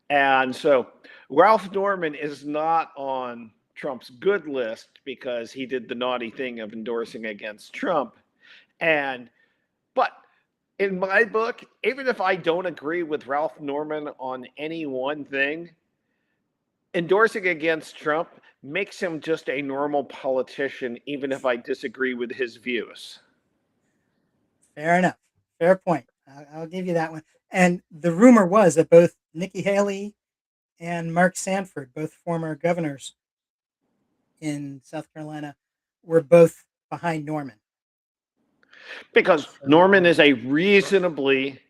And so Ralph Norman is not on Trump's good list because he did the naughty thing of endorsing against Trump. But in my book, even if I don't agree with Ralph Norman on any one thing, endorsing against Trump makes him just a normal politician, even if I disagree with his views. Fair enough. Fair point. I'll give you that one. And the rumor was that both Nikki Haley and Mark Sanford, both former governors in South Carolina, were both behind Norman. Because Norman is a reasonably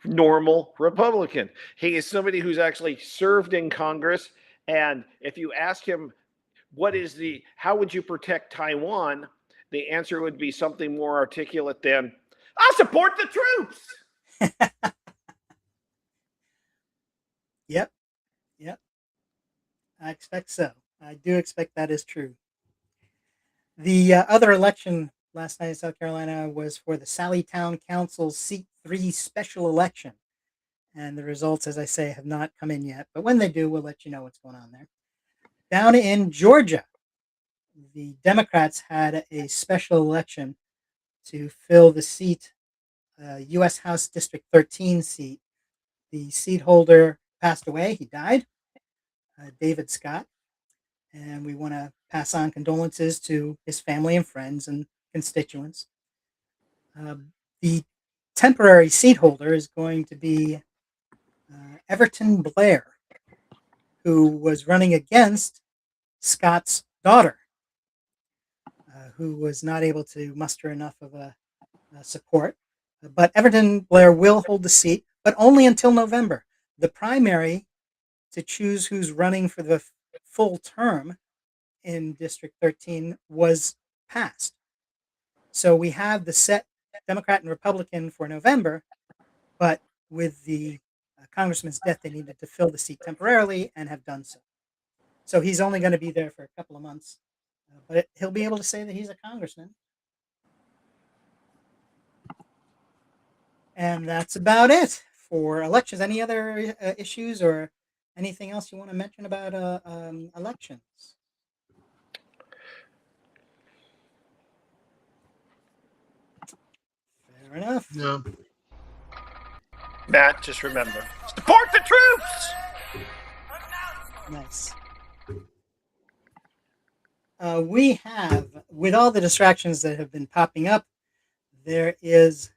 normal Republican. He is somebody who's actually served in Congress. And if you ask him, how would you protect Taiwan? The answer would be something more articulate than, I support the troops. Yep. I expect so. I do expect that is true. The other election last night in South Carolina was for the Sallytown Council Seat 3 special election. And the results, as I say, have not come in yet. But when they do, we'll let you know what's going on there. Down in Georgia, the Democrats had a special election to fill the seat, U.S. House District 13 seat. The seat holder passed away. He died, David Scott. And we want to pass on condolences to his family and friends and constituents. The temporary seat holder is going to be Everton Blair, who was running against Scott's daughter, who was not able to muster enough of a support. But Everton Blair will hold the seat, but only until November. The primary to choose who's running for the full term in District 13 was passed. So we have the set Democrat and Republican for November, but with the congressman's death, they needed to fill the seat temporarily and have done so. So he's only going to be there for a couple of months, but he'll be able to say that he's a congressman. And that's about it for elections. Any other issues or anything else you want to mention about elections? Fair enough. No. Matt, just remember, support the troops! Nice. We have, with all the distractions that have been popping up, there is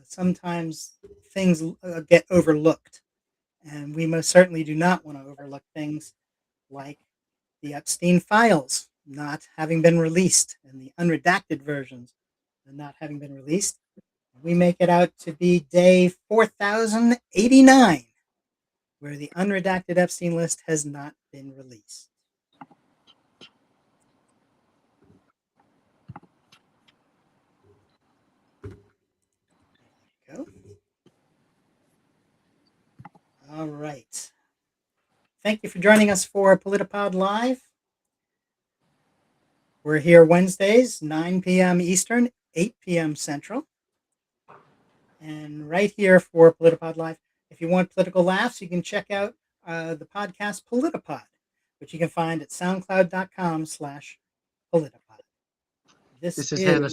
sometimes things get overlooked. And we most certainly do not want to overlook things like the Epstein files not having been released and the unredacted versions not having been released. We make it out to be day 4089, where the unredacted Epstein list has not been released. There you go. All right. Thank you for joining us for PolitiPod Live. We're here Wednesdays, 9 p.m. Eastern, 8 p.m. Central. And right here for PolitiPod Live. If you want political laughs, you can check out the podcast PolitiPod, which you can find at soundcloud.com/PolitiPod. This is Hannah.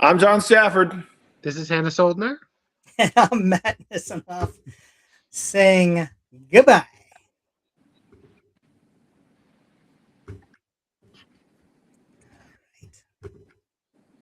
I'm John Stafford. This is Hannah Soldner. And I'm Matt Nisanoff saying goodbye.